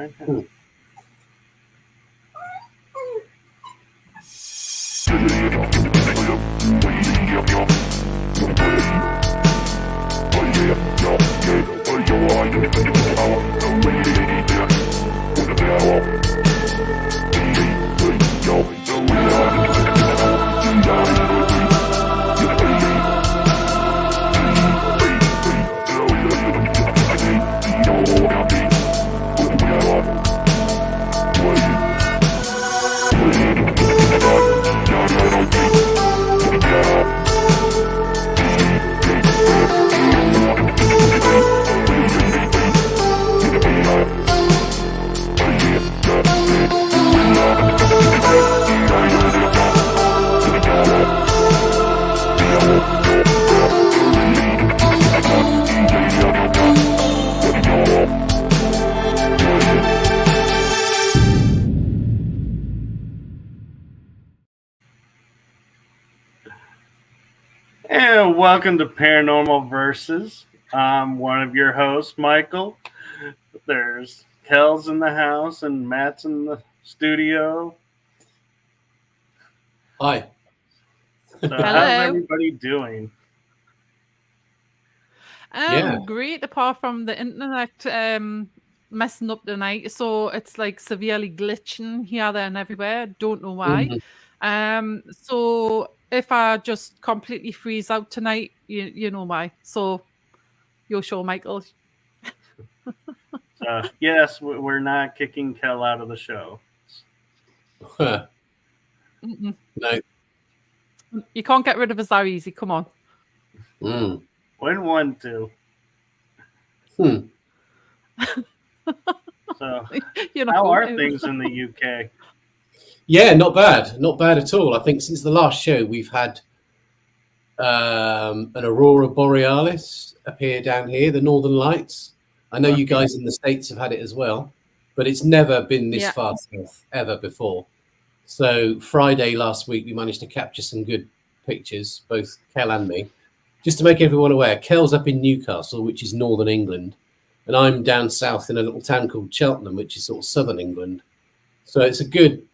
right now. Cool. And welcome to Paranormal Versus. I'm one of your hosts, Michael. There's Kell's in the house and Matt's in the studio. Hi. So how's everybody doing? Great, apart from the internet messing up tonight. So it's like severely glitching here, there, and everywhere. Don't know why. So if I just completely freeze out tonight, you know why. So your show, Michael. Yes, we're not kicking Kell out of the show. No. You can't get rid of us that easy. Come on. Wouldn't want to. So, how are things in the UK? Yeah, not bad. Not bad at all. I think since the last show, we've had an aurora borealis appear down here, the Northern Lights. I know you guys in the States have had it as well, but it's never been this far south ever before. So Friday last week, we managed to capture some good pictures, both Kell and me. Just to make everyone aware, Kell's up in Newcastle, which is northern England, and I'm down south in a little town called Cheltenham, which is sort of southern England. So it's a good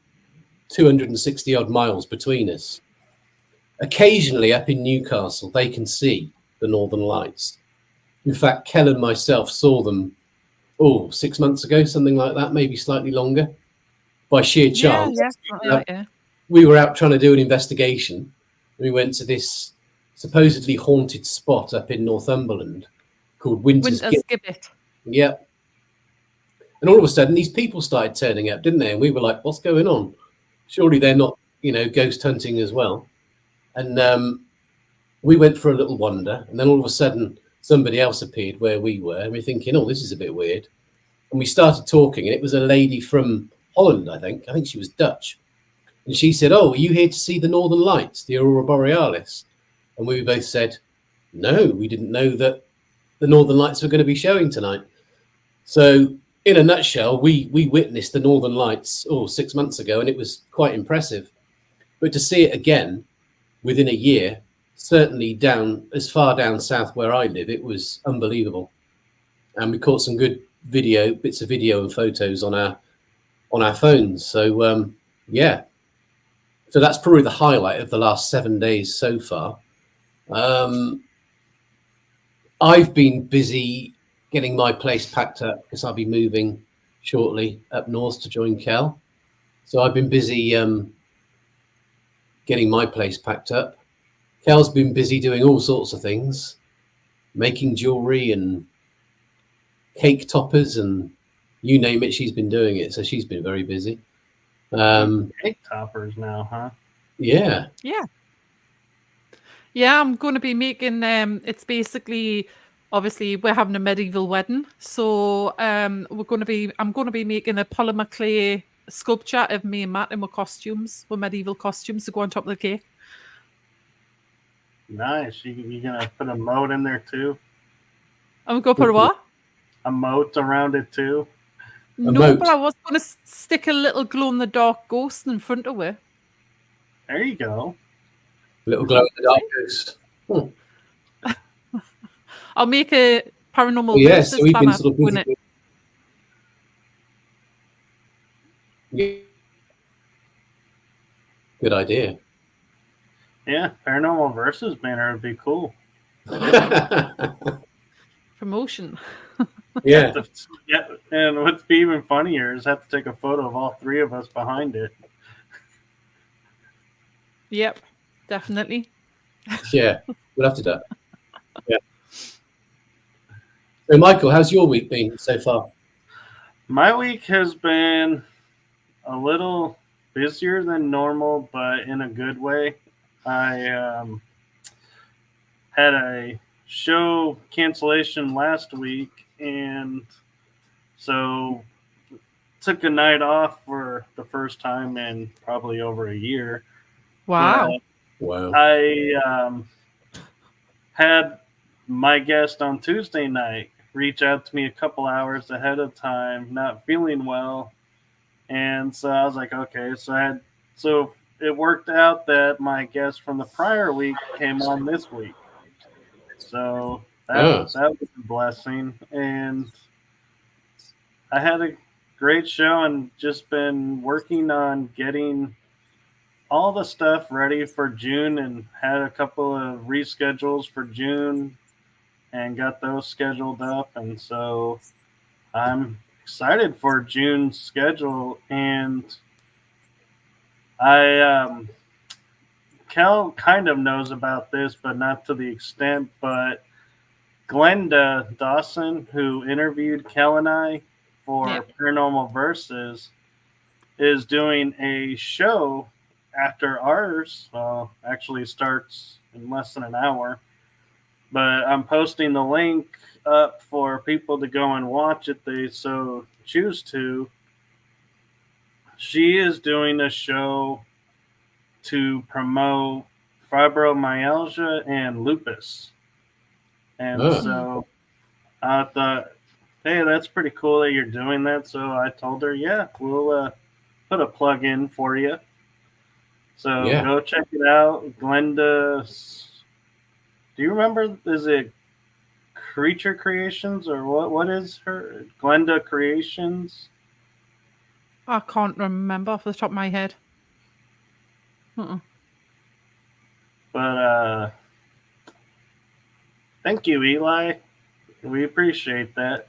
260 odd miles between us. Occasionally up in Newcastle, they can see the Northern Lights. In fact, Kell and myself saw them 6 months ago, something like that, maybe slightly longer, by sheer chance. We were out trying to do an investigation. We went to this supposedly haunted spot up in Northumberland called Winter's Gibbet. Yeah. And all of a sudden, these people started turning up, didn't they? And we were like, what's going on? Surely they're not, ghost hunting as well. And we went for a little wander. And then all of a sudden, somebody else appeared where we were. And we're thinking, this is a bit weird. And we started talking. And it was a lady from Holland, I think. I think she was Dutch. And she said, are you here to see the Northern Lights, the Aurora Borealis? And we both said, no, we didn't know that the Northern Lights were going to be showing tonight. So in a nutshell, we witnessed the Northern Lights 6 months ago, and it was quite impressive. But to see it again within a year, certainly down as far down south where I live, it was unbelievable. And we caught some good bits of video and photos on our phones. So so that's probably the highlight of the last 7 days so far. I've been busy getting my place packed up because I'll be moving shortly up north to join Kell. So I've been busy getting my place packed up. Kell's been busy doing all sorts of things, making jewelry and cake toppers and you name it, she's been doing it. So she's been very busy. Cake toppers now, huh? Yeah, I'm going to be making it's basically, obviously we're having a medieval wedding, so I'm going to be making a polymer clay sculpture of me and Matt in our costumes, with medieval costumes to go on top of the cake. Nice. You gonna put a moat in there too? I'm going to put a what? A moat around it too? But I was going to stick a little glow-in-the-dark ghost in front of it. There you go. Little glow-in-the-dark ghost. I'll make a paranormal. So we've been sort of busy. Good idea. Yeah, Paranormal Versus banner would be cool. Promotion. Yeah. And what's be even funnier is have to take a photo of all three of us behind it. Yep, definitely. Yeah, we'll have to do that. Yeah. So, Michael, how's your week been so far? My week has been a little busier than normal, but in a good way. I had a show cancellation last week, and so took a night off for the first time in probably over a year. Wow. Wow. I had my guest on Tuesday night reach out to me a couple hours ahead of time, not feeling well, and so I was like, okay. So it worked out that my guest from the prior week came on this week. So that was a blessing, and I had a great show and just been working on getting all the stuff ready for June and had a couple of reschedules for June and got those scheduled up. And so I'm excited for June's schedule. And Kel kind of knows about this, but not to the extent. But Glenda Dawson, who interviewed Kel and I for Paranormal Versus, is doing a show after ours. Actually starts in less than an hour, but I'm posting the link up for people to go and watch it. They so choose to. She is doing a show to promote fibromyalgia and lupus, and so I thought, hey, that's pretty cool that you're doing that. So I told her, yeah, we'll put a plug in for you. So go check it out. Glenda, do you remember? Is it Creature Creations or what? What is her Glenda Creations? I can't remember off the top of my head. But thank you, Eli. We appreciate that.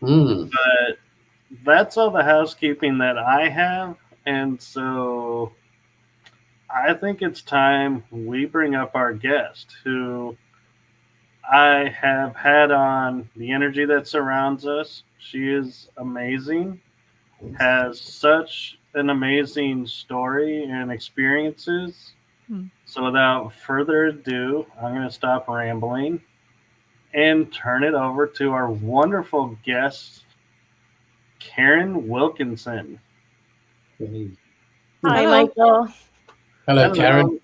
But that's all the housekeeping that I have, and so I think it's time we bring up our guest, who I have had on the energy that surrounds us. She is amazing, has such an amazing story and experiences. So without further ado, I'm going to stop rambling and turn it over to our wonderful guest, Karin Wilkinson. Hi, Michael. Hello, Karin.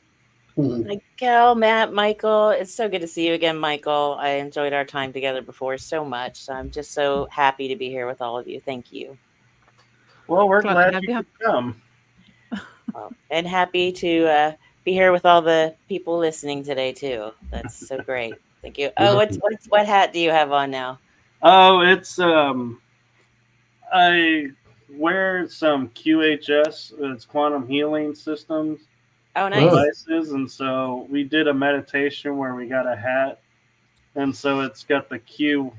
Hi, Kell, Matt, Michael. It's so good to see you again, Michael. I enjoyed our time together before so much. So I'm just so happy to be here with all of you. Thank you. Well, we're glad you could come. And happy to be here with all the people listening today too. That's so great. Thank you. Oh, what hat do you have on now? Oh, it's I wear some QHS. It's quantum healing systems. Oh, nice. Devices, and so we did a meditation where we got a hat, and so it's got the Q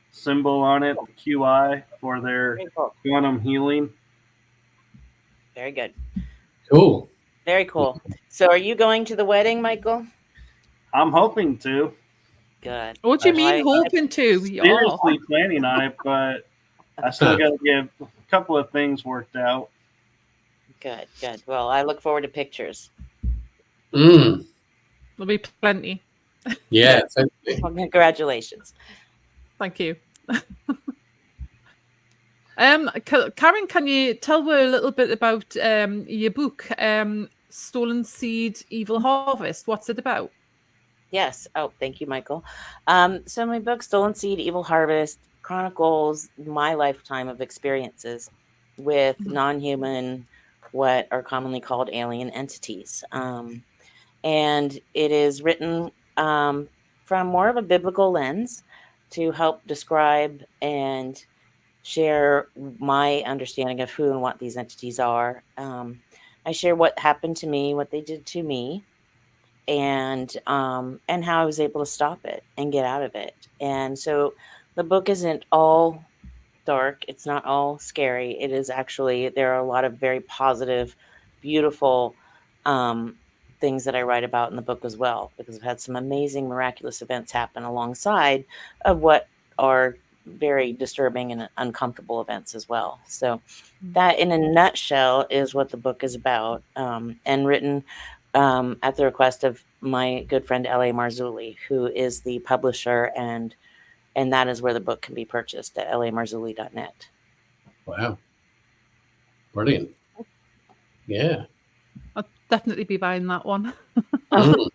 symbol on it, the QI for their quantum healing. Very good. Cool. Very cool. So are you going to the wedding, Michael? I'm hoping to. Good. What do you mean hoping to? Seriously planning on it, but I still got to get a couple of things worked out. Good, good. Well, I look forward to pictures. There'll be plenty. Yeah. Well, congratulations. Thank you. Karin, can you tell me a little bit about your book, Stolen Seed, Evil Harvest? What's it about? Yes. Oh, thank you, Michael. So my book, Stolen Seed, Evil Harvest, chronicles my lifetime of experiences with non-human, what are commonly called alien entities. And it is written from more of a biblical lens to help describe and share my understanding of who and what these entities are. I share what happened to me, what they did to me, and how I was able to stop it and get out of it. And so the book isn't all dark. It's not all scary. It is actually, there are a lot of very positive, beautiful things that I write about in the book as well, because I've had some amazing, miraculous events happen alongside of what are very disturbing and uncomfortable events as well. So that, in a nutshell, is what the book is about, and written at the request of my good friend L.A. Marzulli, who is the publisher, and that is where the book can be purchased, at lamarzulli.net. Wow. Brilliant. Yeah. I'll definitely be buying that one. Thank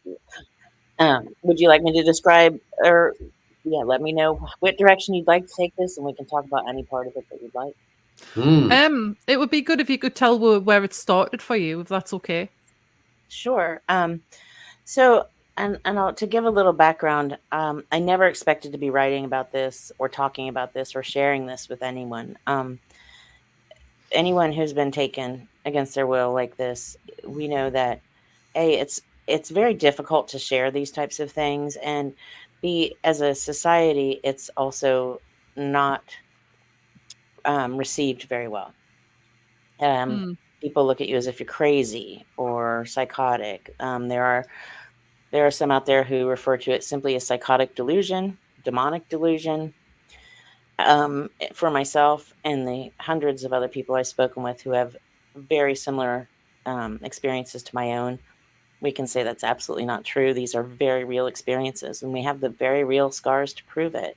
you. Would you like me to describe, or let me know what direction you'd like to take this, and we can talk about any part of it that you'd like. It would be good if you could tell where it started for you, if that's okay. Sure. So, and to give a little background, I never expected to be writing about this or talking about this or sharing this with anyone. Anyone who's been taken against their will like this, we know that it's very difficult to share these types of things, and B, as a society, it's also not received very well. People look at you as if you're crazy or psychotic. There are some out there who refer to it simply as psychotic delusion, demonic delusion. For myself and the hundreds of other people I've spoken with who have very similar experiences to my own, we can say that's absolutely not true. These are very real experiences, and we have the very real scars to prove it.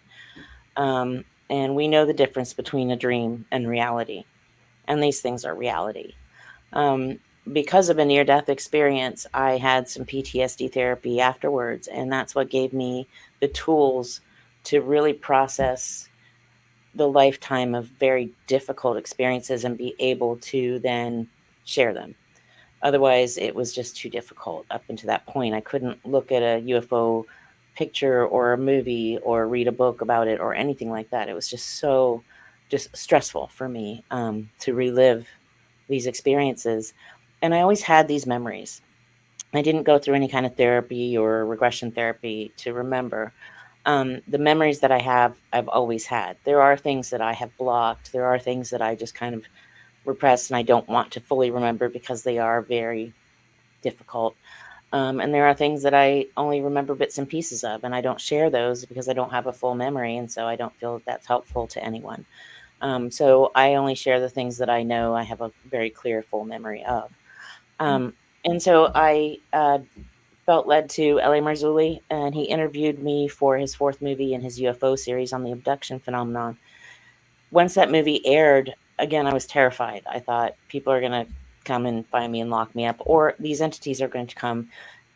And we know the difference between a dream and reality, and these things are reality. Because of a near-death experience, I had some PTSD therapy afterwards, and that's what gave me the tools to really process the lifetime of very difficult experiences and be able to then share them. Otherwise, it was just too difficult up until that point. I couldn't look at a UFO picture or a movie or read a book about it or anything like that. It was just so stressful for me to relive these experiences. And I always had these memories. I didn't go through any kind of therapy or regression therapy to remember. The memories that I have, I've always had. There are things that I have blocked. There are things that I just kind of repress and I don't want to fully remember because they are very difficult. And there are things that I only remember bits and pieces of, and I don't share those because I don't have a full memory, and so I don't feel that that's helpful to anyone. So I only share the things that I know I have a very clear, full memory of. And so I felt led to L.A. Marzulli, and he interviewed me for his 4th movie in his UFO series on the abduction phenomenon. Once that movie aired, again, I was terrified. I thought people are going to come and find me and lock me up, or these entities are going to come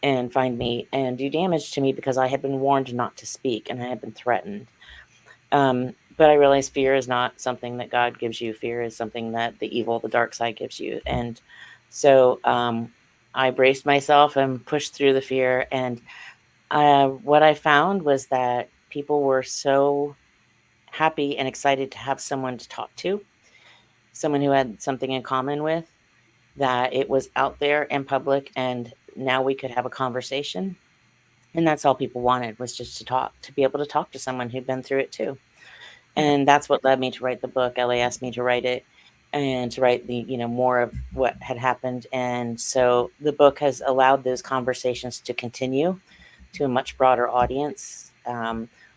and find me and do damage to me because I had been warned not to speak and I had been threatened. But I realized fear is not something that God gives you. Fear is something that the evil, the dark side gives you. And so I braced myself and pushed through the fear. And what I found was that people were so happy and excited to have someone to talk to, someone who had something in common with, that it was out there in public, and now we could have a conversation. And that's all people wanted, was just to talk, to be able to talk to someone who'd been through it too. And that's what led me to write the book. LA asked me to write it and to write the, more of what had happened. And so the book has allowed those conversations to continue to a much broader audience,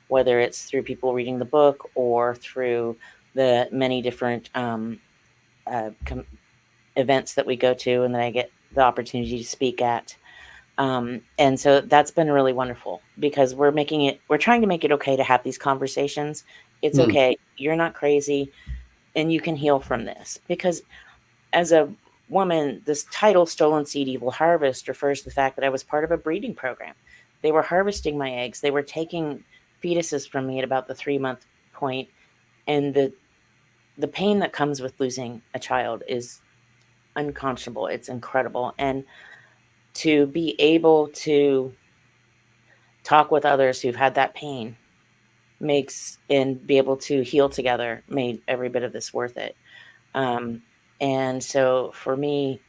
whether it's through people reading the book or through the many different events that we go to and that I get the opportunity to speak at. And so that's been really wonderful, because we're trying to make it okay to have these conversations. It's okay. You're not crazy, and you can heal from this. Because as a woman, this title, Stolen Seed, Evil Harvest, refers to the fact that I was part of a breeding program. They were harvesting my eggs. They were taking fetuses from me at about the 3-month point. And the pain that comes with losing a child is unconscionable. It's incredible. And to be able to talk with others who've had that pain makes, and be able to heal together made every bit of this worth it. And so for me,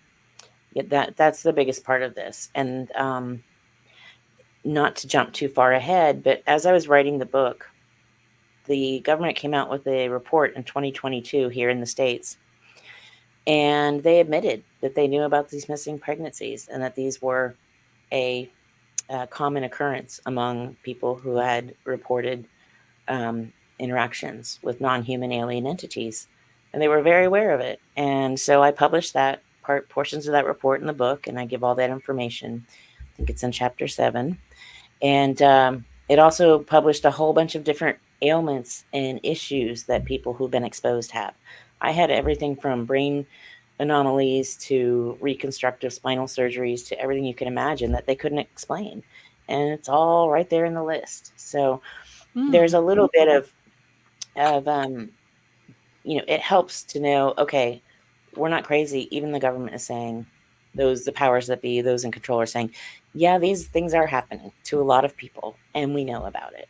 that's the biggest part of this. And not to jump too far ahead, but as I was writing the book, the government came out with a report in 2022 here in the States, and they admitted that they knew about these missing pregnancies and that these were a common occurrence among people who had reported interactions with non-human alien entities, and they were very aware of it. And so I published that portions of that report in the book, and I give all that information. I think it's in chapter 7. And it also published a whole bunch of different ailments and issues that people who've been exposed have. I had everything from brain anomalies to reconstructive spinal surgeries to everything you can imagine that they couldn't explain. And it's all right there in the list. So there's a little bit of it helps to know, okay, we're not crazy. Even the government is saying, the powers that be, those in control are saying, yeah, these things are happening to a lot of people and we know about it.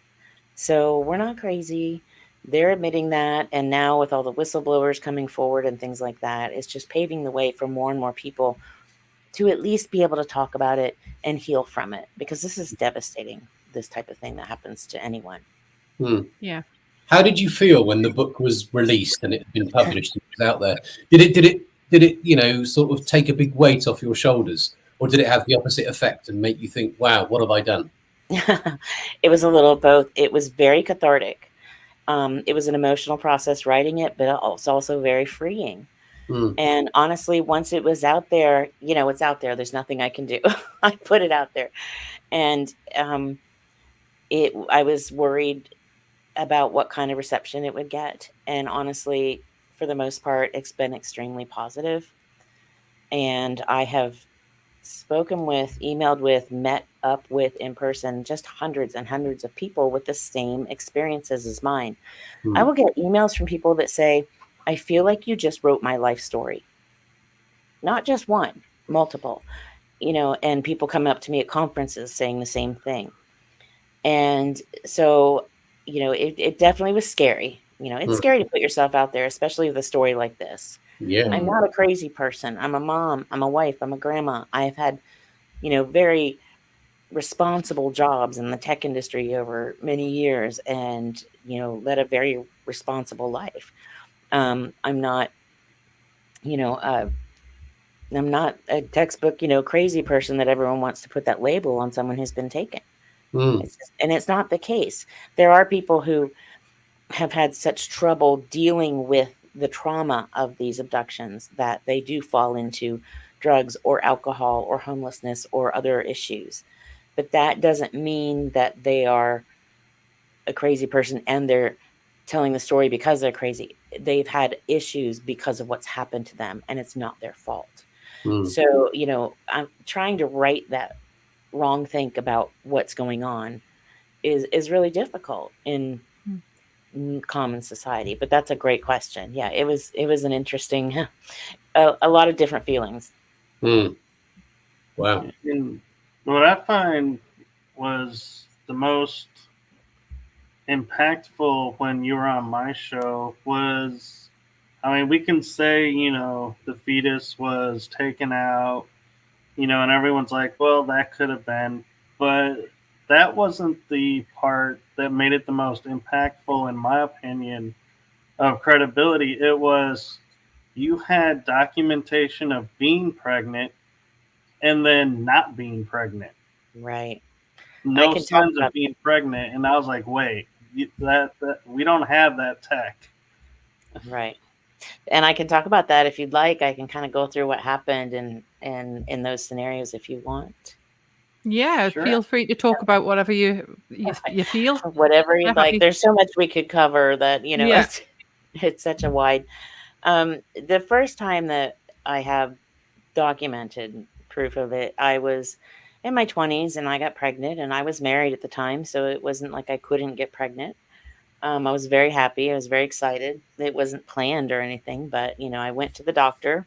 So we're not crazy. They're admitting that. And now with all the whistleblowers coming forward and things like that, it's just paving the way for more and more people to at least be able to talk about it and heal from it, because this is devastating, this type of thing that happens to anyone. Yeah. How did you feel when the book was released and it had been published and it was out there? Did it sort of take a big weight off your shoulders, or did it have the opposite effect and make you think, wow, what have I done? It was a little of both. It was very cathartic. It was an emotional process writing it, but it's also very freeing. And honestly, once it was out there, it's out there. There's nothing I can do. I put it out there. And I was worried about what kind of reception it would get. And honestly, for the most part, it's been extremely positive. And I have spoken with, emailed with, met up with in person, just hundreds and hundreds of people with the same experiences as mine. I will get emails from people that say, I feel like you just wrote my life story. Not just one, multiple, and people come up to me at conferences saying the same thing. And so, it definitely was scary. It's scary to put yourself out there, especially with a story like this. Yeah. I'm not a crazy person. I'm a mom. I'm a wife. I'm a grandma. I've had, very responsible jobs in the tech industry over many years and, led a very responsible life. I'm not, I'm not a textbook, crazy person that everyone wants to put that label on someone who's been taken. And it's not the case. There are people who have had such trouble dealing with the trauma of these abductions that they do fall into drugs or alcohol or homelessness or other issues. But that doesn't mean that they are a crazy person and they're telling the story because they're crazy. They've had issues because of what's happened to them, and it's not their fault. So, I'm trying to right that wrong think about what's going on is really difficult in common society. But that's a great question. Yeah, it was an interesting, a lot of different feelings. Wow. And what I find was the most impactful when you were on my show was, we can say, the fetus was taken out, and everyone's like, well, that could have been, but that wasn't the part that made it the most impactful, in my opinion, of credibility. It was, you had documentation of being pregnant and then not being pregnant. Right. No signs of being pregnant. And I was like, wait, that we don't have that tech. Right. And I can talk about that if you'd like. I can kind of go through what happened and in those scenarios if you want. Yeah, sure. Feel free to talk about whatever you feel. Whatever you'd like. There's so much we could cover that, it's such a wide. The first time that I have documented proof of it, I was in my 20s and I got pregnant, and I was married at the time, so it wasn't like I couldn't get pregnant. I was very happy. I was very excited. It wasn't planned or anything, but, I went to the doctor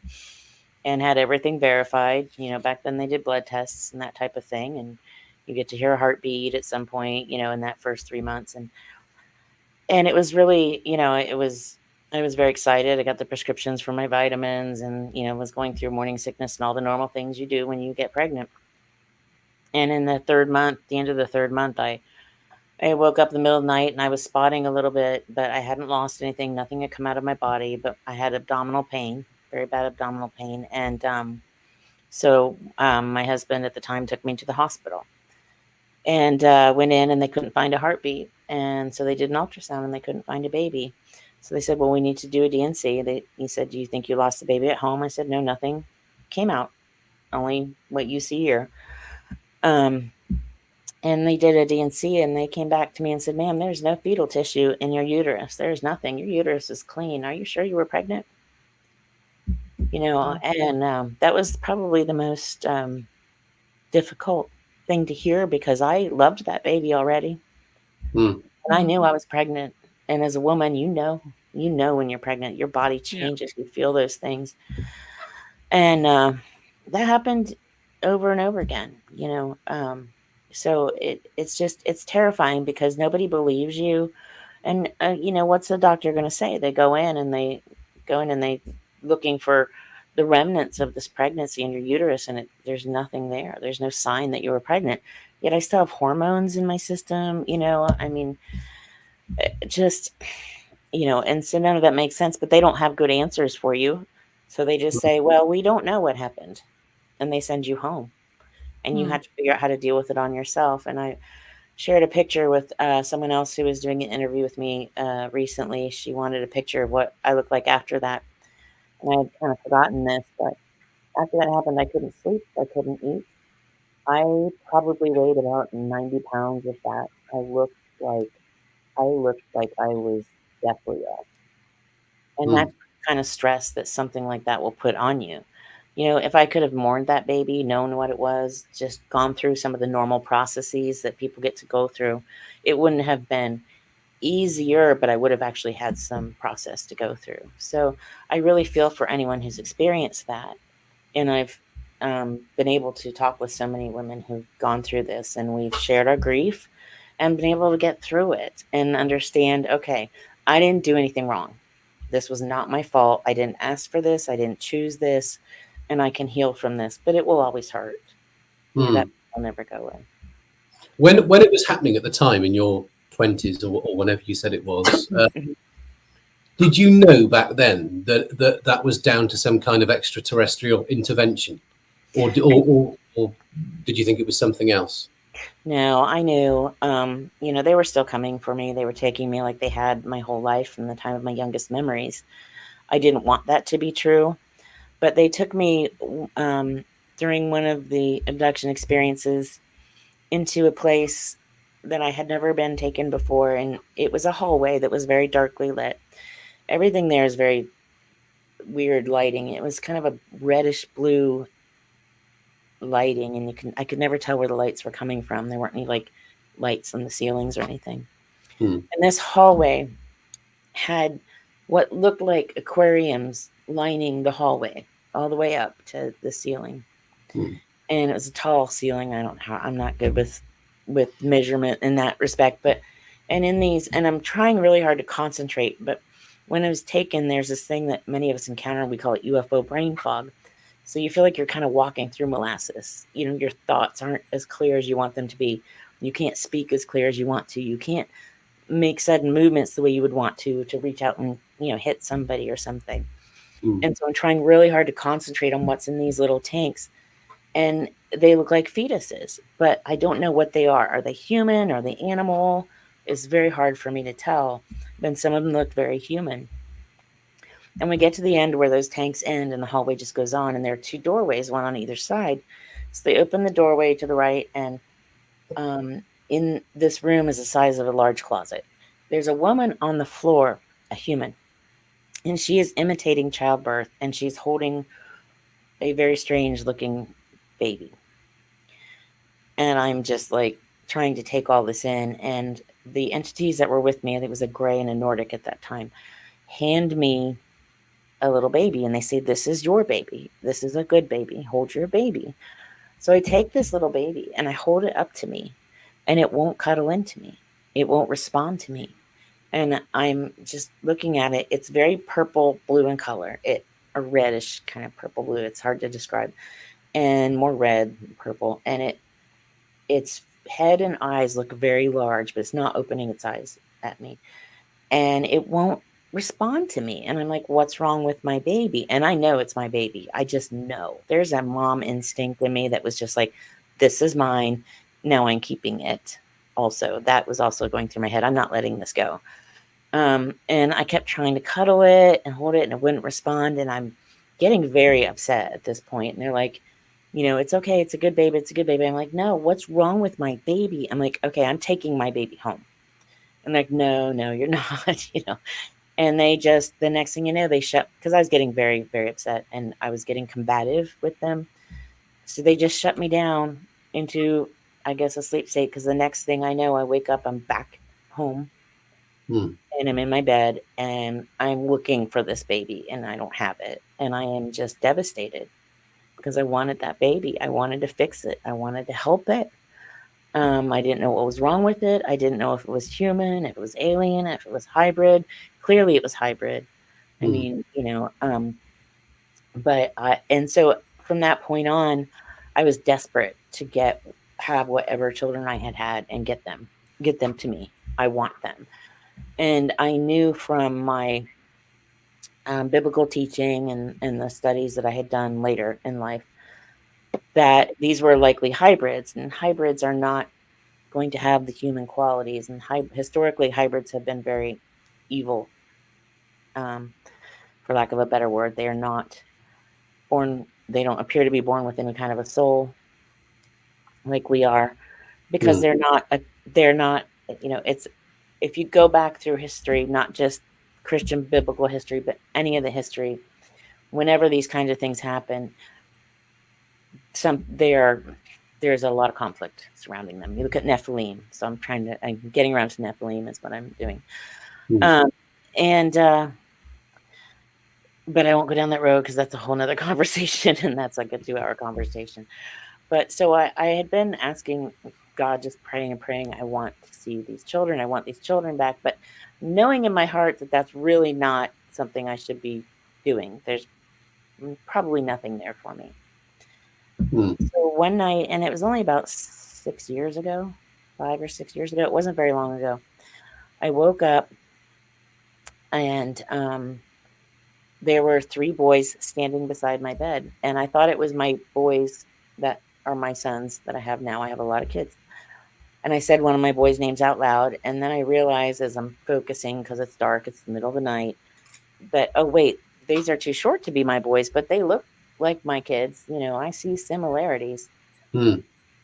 and had everything verified. Back then they did blood tests and that type of thing. And you get to hear a heartbeat at some point, in that first 3 months. And And it was really, I was very excited. I got the prescriptions for my vitamins and, was going through morning sickness and all the normal things you do when you get pregnant. And in the end of the third month, I woke up in the middle of the night and I was spotting a little bit, but I hadn't lost anything. Nothing had come out of my body, but I had abdominal pain, very bad abdominal pain. And so my husband at the time took me to the hospital and went in, and they couldn't find a heartbeat. And so they did an ultrasound and they couldn't find a baby. So they said, well, we need to do a DNC. He said, do you think you lost the baby at home? I said, no, nothing came out, only what you see here. And they did a DNC, and they came back to me and said, ma'am, there's no fetal tissue in your uterus. There's nothing. Your uterus is clean. Are you sure you were pregnant? And that was probably the most difficult thing to hear, because I loved that baby already. And I knew I was pregnant. And as a woman, you know when you're pregnant, your body changes. You feel those things. And that happened over and over again, so it's terrifying, because nobody believes you. And what's the doctor going to say? They go in and they looking for the remnants of this pregnancy in your uterus, and there's nothing there. There's no sign that you were pregnant. Yet I still have hormones in my system. And so none of that makes sense. But they don't have good answers for you, so they just say, well, we don't know what happened, and they send you home. And you had to figure out how to deal with it on yourself. And I shared a picture with someone else who was doing an interview with me recently. She wanted a picture of what I looked like after that. And I had kind of forgotten this, but after that happened, I couldn't sleep. I couldn't eat. I probably weighed about 90 pounds of fat. I looked like I was deathly ill. And that's the kind of stress that something like that will put on you. If I could have mourned that baby, known what it was, just gone through some of the normal processes that people get to go through, it wouldn't have been easier, but I would have actually had some process to go through. So I really feel for anyone who's experienced that. And I've been able to talk with so many women who've gone through this, and we've shared our grief and been able to get through it and understand, okay, I didn't do anything wrong. This was not my fault. I didn't ask for this. I didn't choose this. And I can heal from this, but it will always hurt. That will never go away. When it was happening at the time in your 20s or whenever you said it was, did you know back then that was down to some kind of extraterrestrial intervention, or did you think it was something else? No, I knew. They were still coming for me. They were taking me like they had my whole life from the time of my youngest memories. I didn't want that to be true. But they took me during one of the abduction experiences into a place that I had never been taken before. And it was a hallway that was very darkly lit. Everything there is very weird lighting. It was kind of a reddish blue lighting. And I could never tell where the lights were coming from. There weren't any like lights on the ceilings or anything. And this hallway had what looked like aquariums lining the hallway all the way up to the ceiling. And it was a tall ceiling. I'm not good with measurement in that respect, and I'm trying really hard to concentrate, but when I was taken, there's this thing that many of us encounter. We call it UFO brain fog. So you feel like you're kind of walking through molasses. Your thoughts aren't as clear as you want them to be. You can't speak as clear as you want to. You can't make sudden movements the way you would want to reach out and hit somebody or something. And so I'm trying really hard to concentrate on what's in these little tanks, and they look like fetuses, but I don't know what they are. Are they human? Are they animal? It's very hard for me to tell. Then some of them look very human. And we get to the end where those tanks end and the hallway just goes on, and there are two doorways, one on either side. So they open the doorway to the right, and in this room is the size of a large closet. There's a woman on the floor, a human, and she is imitating childbirth, and she's holding a very strange looking baby. And I'm just like trying to take all this in. And the entities that were with me, I think it was a gray and a Nordic at that time, hand me a little baby. And they say, this is your baby. This is a good baby. Hold your baby. So I take this little baby and I hold it up to me, and it won't cuddle into me. It won't respond to me. And I'm just looking at it. It's very purple blue in color. A reddish kind of purple blue. It's hard to describe. And more red, purple. And its head and eyes look very large, but it's not opening its eyes at me. And it won't respond to me. And I'm like, what's wrong with my baby? And I know it's my baby. I just know. There's a mom instinct in me that was just like, this is mine. Now I'm keeping it. Also, that was also going through my head. I'm not letting this go. And I kept trying to cuddle it and hold it, and it wouldn't respond. And I'm getting very upset at this point. And they're like, it's okay. It's a good baby. It's a good baby. I'm like, no, what's wrong with my baby? I'm like, okay, I'm taking my baby home. And they're like, no, you're not, And they just, the next thing you know, they shut, because I was getting very, very upset and I was getting combative with them. So they just shut me down into, I guess, a sleep state. Because the next thing I know, I wake up, I'm back home. And I'm in my bed and I'm looking for this baby and I don't have it. And I am just devastated because I wanted that baby. I wanted to fix it. I wanted to help it. I didn't know what was wrong with it. I didn't know if it was human, if it was alien, if it was hybrid. Clearly it was hybrid. I mean, and so from that point on, I was desperate to have whatever children I had and get them to me. I want them. And I knew from my biblical teaching and the studies that I had done later in life that these were likely hybrids, and hybrids are not going to have the human qualities. And historically, hybrids have been very evil, for lack of a better word. They are not born, they don't appear to be born with any kind of a soul like we are, because they're not, it's, if you go back through history, not just Christian biblical history, but any of the history, whenever these kinds of things happen, there's a lot of conflict surrounding them. You look at Nephilim. So I'm getting around to Nephilim is what I'm doing. But I won't go down that road because that's a whole nother conversation, and that's like a 2-hour conversation. But so I had been asking God, just praying and praying. I want to see these children. I want these children back. But knowing in my heart that that's really not something I should be doing. There's probably nothing there for me. So one night, and it was only about 6 years ago, 5 or 6 years ago. It wasn't very long ago. I woke up and there were 3 boys standing beside my bed. And I thought it was my boys that are my sons that I have now. I have a lot of kids. And I said one of my boys' names out loud. And then I realized as I'm focusing, because it's dark, it's the middle of the night, that, oh, wait, these are too short to be my boys, but they look like my kids. I see similarities.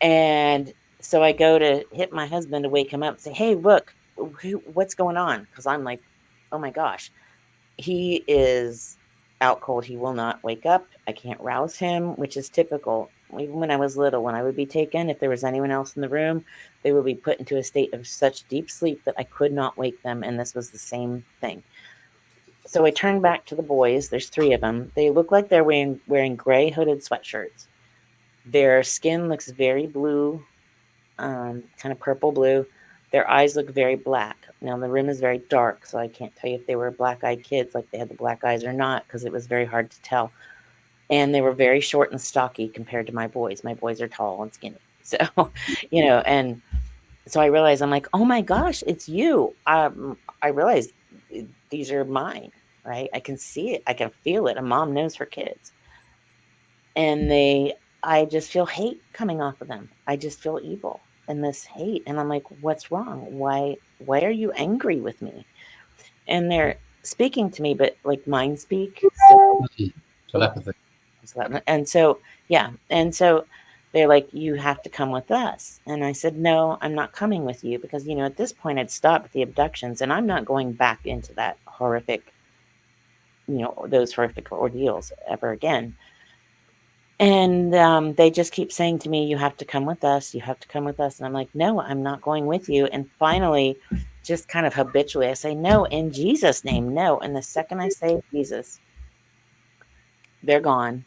And so I go to hit my husband to wake him up and say, hey, look, what's going on? Because I'm like, oh my gosh, he is out cold. He will not wake up. I can't rouse him, which is typical. Even when I was little, when I would be taken, if there was anyone else in the room, they would be put into a state of such deep sleep that I could not wake them. And this was the same thing. So I turned back to the boys. There's 3 of them. They look like they're wearing gray hooded sweatshirts. Their skin looks very blue, kind of purple blue. Their eyes look very black. Now, the room is very dark, so I can't tell you if they were black-eyed kids, like they had the black eyes or not, because it was very hard to tell. And they were very short and stocky compared to my boys. My boys are tall and skinny. So, and so I realized, I'm like, oh my gosh, it's you. I realized these are mine, right? I can see it. I can feel it. A mom knows her kids. And I just feel hate coming off of them. I just feel evil and this hate. And I'm like, what's wrong? Why are you angry with me? And they're speaking to me, but like mind speak. Telepathy. And so, yeah. And so they're like, you have to come with us. And I said, no, I'm not coming with you because, at this point I'd stopped the abductions and I'm not going back into that horrific, those horrific ordeals ever again. And they just keep saying to me, you have to come with us. You have to come with us. And I'm like, no, I'm not going with you. And finally, just kind of habitually, I say, no, in Jesus' name, no. And the second I say Jesus, they're gone.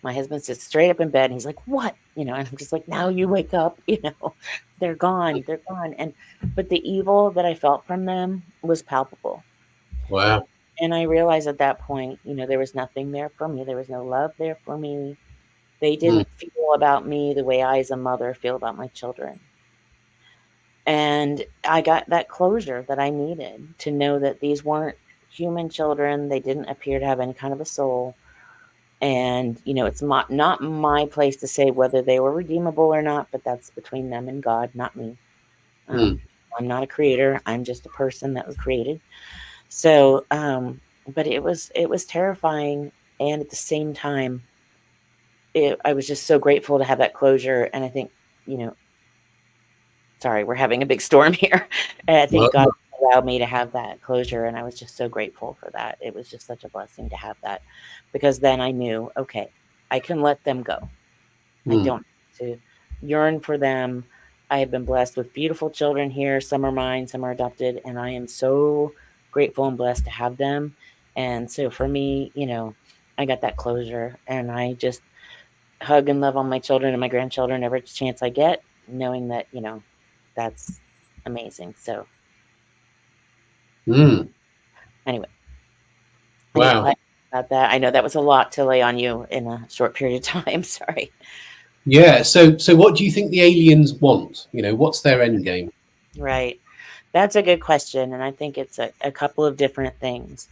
My husband sits straight up in bed and he's like, what? And I'm just like, now you wake up, they're gone. But the evil that I felt from them was palpable. Wow. And I realized at that point, there was nothing there for me. There was no love there for me. They didn't feel about me the way I, as a mother, feel about my children. And I got that closure that I needed to know that these weren't human children. They didn't appear to have any kind of a soul. And, it's not my place to say whether they were redeemable or not, but that's between them and God, not me. I'm not a creator. I'm just a person that was created. So, but it was terrifying. And at the same time, I was just so grateful to have that closure. And I think, sorry, we're having a big storm here. And I think God allowed me to have that closure. And I was just so grateful for that. It was just such a blessing to have that, because then I knew, okay, I can let them go. I don't have to yearn for them. I have been blessed with beautiful children here. Some are mine, some are adopted. And I am so grateful and blessed to have them. And so for me, I got that closure, and I just hug and love on my children and my grandchildren every chance I get, knowing that, that's amazing. So anyway, wow. about that. I know that was a lot to lay on you in a short period of time. Sorry. Yeah. So what do you think the aliens want? What's their end game? Right. That's a good question. And I think it's a couple of different things.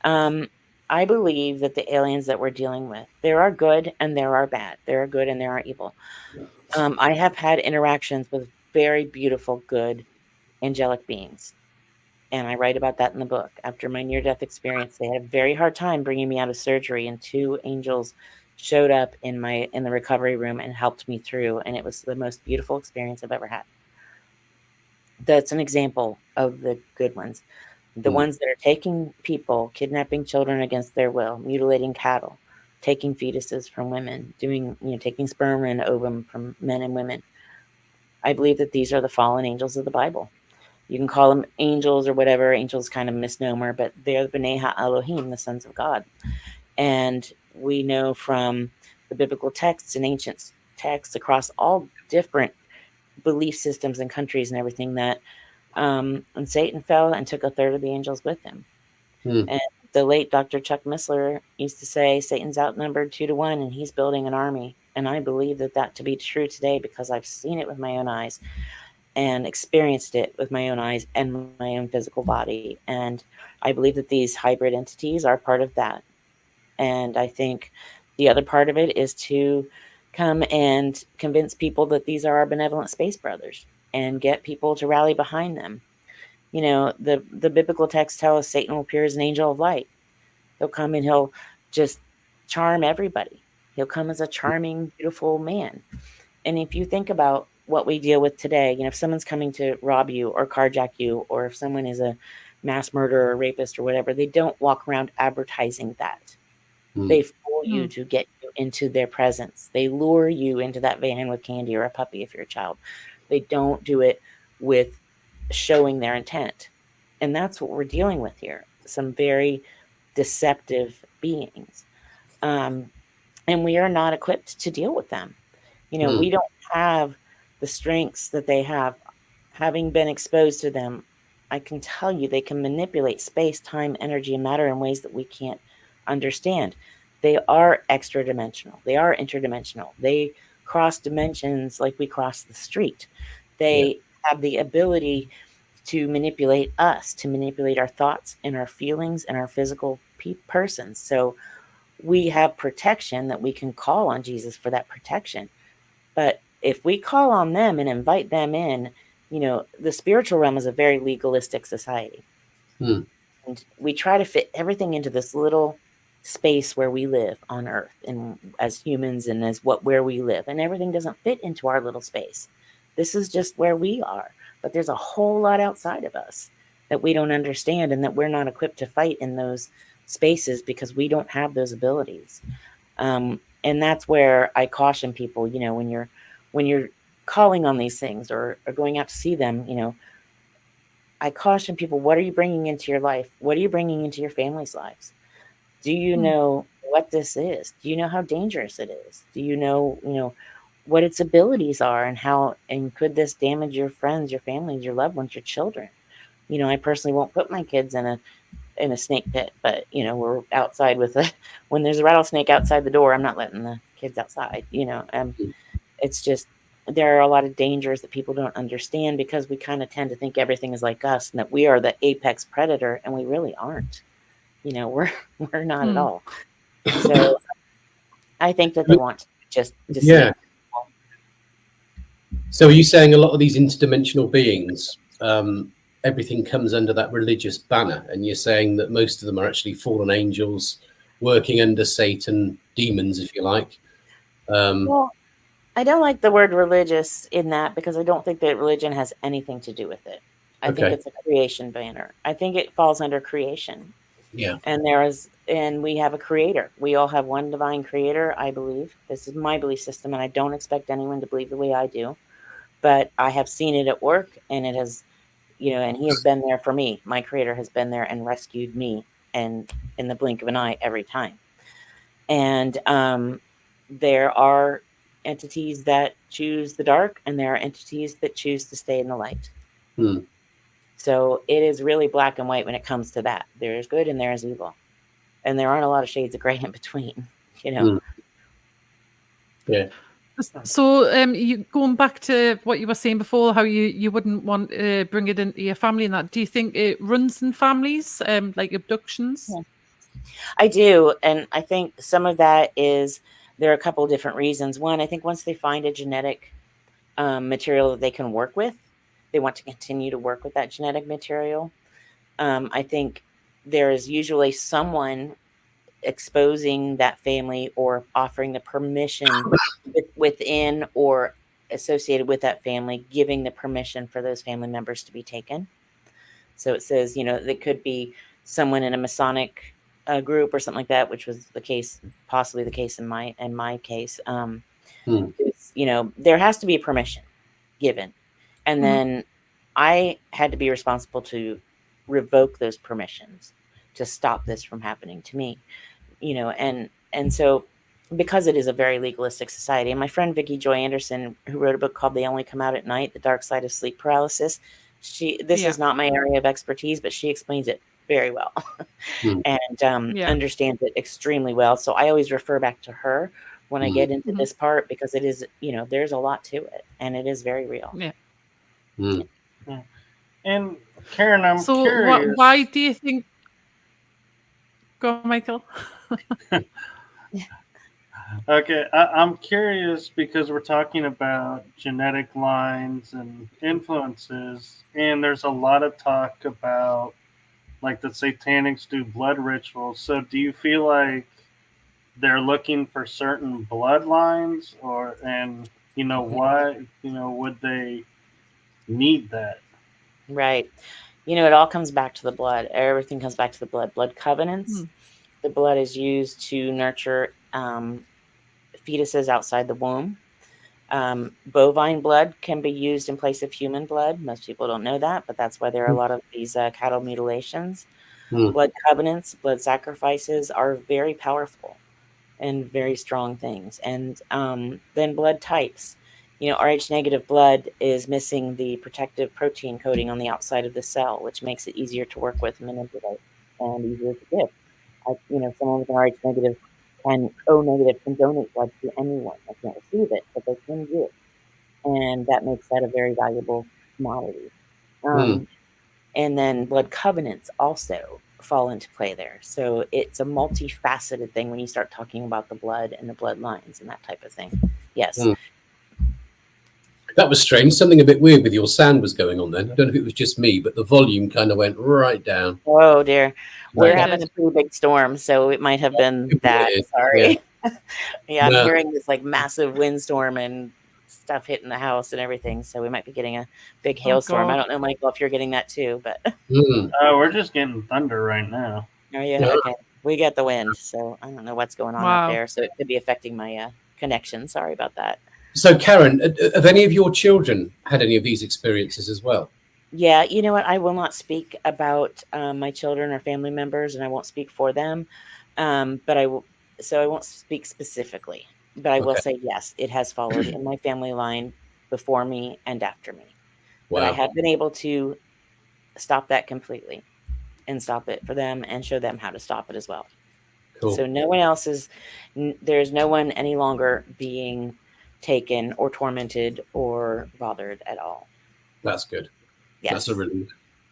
I believe that the aliens that we're dealing with, there are good and there are bad. There are good and there are evil. I have had interactions with very beautiful, good, angelic beings. And I write about that in the book. After my near-death experience, they had a very hard time bringing me out of surgery, and 2 angels showed up in the recovery room and helped me through. And it was the most beautiful experience I've ever had. That's an example of the good ones. The ones that are taking people, kidnapping children against their will, mutilating cattle, taking fetuses from women, taking sperm and ovum from men and women. I believe that these are the fallen angels of the Bible. You can call them angels or whatever. Angels kind of misnomer, but they're the B'nai HaElohim, the sons of God. And we know from the biblical texts and ancient texts across all different belief systems and countries and everything that and Satan fell and took a third of the angels with him. And the late Dr. Chuck Missler used to say Satan's outnumbered 2 to 1 and he's building an army. And I believe that to be true today, because I've seen it with my own eyes and experienced it with my own eyes and my own physical body. And I believe that these hybrid entities are part of that. And I think the other part of it is to come and convince people that these are our benevolent space brothers and get people to rally behind them. The biblical texts tell us Satan will appear as an angel of light. He'll come and he'll just charm everybody. He'll come as a charming, beautiful man. And if you think about what we deal with today, if someone's coming to rob you or carjack you, or if someone is a mass murderer or rapist or whatever, they don't walk around advertising that. They fool you to get you into their presence. They lure you into that van with candy or a puppy if you're a child. They don't do it with showing their intent. And that's what we're dealing with here. Some very deceptive beings. And we are not equipped to deal with them. We don't have the strengths that they have. Having been exposed to them, I can tell you they can manipulate space, time, energy, and matter in ways that we can't understand. They are extra dimensional. They are interdimensional. They cross dimensions like we cross the street. They have the ability to manipulate us, to manipulate our thoughts and our feelings and our physical persons. So we have protection that we can call on Jesus for that protection. But if we call on them and invite them in, the spiritual realm is a very legalistic society. And we try to fit everything into this little space where we live on Earth, and as humans and as where we live, and everything doesn't fit into our little space. This is just where we are, but there's a whole lot outside of us that we don't understand, and that we're not equipped to fight in those spaces because we don't have those abilities. And that's where I caution people, when you're calling on these things or going out to see them, I caution people, what are you bringing into your life? What are you bringing into your family's lives? Do you know what this is? Do you know how dangerous it is? Do you know, what its abilities are, and could this damage your friends, your families, your loved ones, your children? I personally won't put my kids in a snake pit, but we're outside when there's a rattlesnake outside the door, I'm not letting the kids outside. It's just, there are a lot of dangers that people don't understand because we kind of tend to think everything is like us and that we are the apex predator, and we really aren't. We're not at all. So I think that they want to just deceive. Yeah. So are you saying a lot of these interdimensional beings, everything comes under that religious banner, and you're saying that most of them are actually fallen angels working under Satan, demons, if you like? Well, I don't like the word religious in that because I don't think that religion has anything to do with it. I think it's a creation banner. I think it falls under creation. Yeah. And we have a creator. We all have one divine creator, I believe. This is my belief system, and I don't expect anyone to believe the way I do. But I have seen it at work, and it has, and he has been there for me. My creator has been there and rescued me, and in the blink of an eye every time. And there are entities that choose the dark, and there are entities that choose to stay in the light. So it is really black and white when it comes to that. There is good and there is evil, and there aren't a lot of shades of gray in between. Yeah. So you going back to what you were saying before, how you wouldn't want to bring it into your family and that. Do you think it runs in families, like abductions? Yeah. I do, and I think some of that is, there are a couple of different reasons. One, I think once they find a genetic material that they can work with, they want to continue to work with that genetic material. I think there is usually someone exposing that family or offering the permission within or associated with that family, giving the permission for those family members to be taken. So it says, it could be someone in a Masonic group or something like that, which was the case, possibly the case in my case. There has to be a permission given, and then I had to be responsible to revoke those permissions to stop this from happening to me. And so, because it is a very legalistic society, and my friend Vicki Joy Anderson, who wrote a book called They Only Come Out at Night, The Dark Side of Sleep Paralysis, this is not my area of expertise, but she explains it very well and understands it extremely well. So I always refer back to her when I get into this part, because it is, there's a lot to it, and it is very real. Yeah. And Karin, I'm curious. Why do you think? Go, Michael. Okay, I'm curious because we're talking about genetic lines and influences, and there's a lot of talk about, like, the satanics do blood rituals. So do you feel like they're looking for certain bloodlines, and why would they need that? Right. It all comes back to the blood. Everything comes back to the blood. Blood covenants. The blood is used to nurture fetuses outside the womb. Bovine blood can be used in place of human blood. Most people don't know that, but that's why there are a lot of these cattle mutilations. Blood covenants, blood sacrifices are very powerful and very strong things. And then blood types. Rh negative blood is missing the protective protein coating on the outside of the cell, which makes it easier to work with, manipulate, and easier to give. Someone with an Rh negative and O negative can donate blood to anyone. They can't receive it, but they can give, and that makes that a very valuable commodity. And then blood covenants also fall into play there. So it's a multifaceted thing when you start talking about the blood and the bloodlines and that type of thing. Yes. That was strange. Something a bit weird with your sound was going on then. I don't know if it was just me, but the volume kind of went right down. Oh dear. We're having a pretty big storm, so it might have been that. Sorry. I'm hearing this like massive windstorm and stuff hitting the house and everything, so we might be getting a big hailstorm. I don't know, Michael, if you're getting that too, but we're just getting thunder right now. Oh yeah, okay. We get the wind, so I don't know what's going on up there, so it could be affecting my connection. Sorry about that. So Karin, have any of your children had any of these experiences as well? Yeah, you know what? I will not speak about my children or family members, and I won't speak for them. But So I won't speak specifically, but I will Okay. say yes, it has followed in my family line before me and after me. But I Wow. have been able to stop that completely and stop it for them and show them how to stop it as well. Cool. So no one else is, there's no one any longer being taken or tormented or bothered at all. That's good. Yes. That's a relief.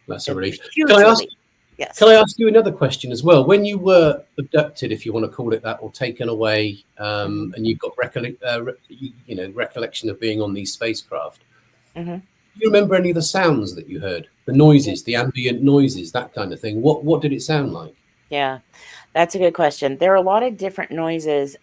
That's a A relief. huge Can I ask? relief. Yes. Can I ask you another question as well? When you were abducted, if you want to call it that, or taken away, and you've got recollection of being on these spacecraft, Mm-hmm. do you remember any of the sounds that you heard? The noises, the ambient noises, that kind of thing. What did it sound like? Yeah, that's a good question. There are a lot of different noises.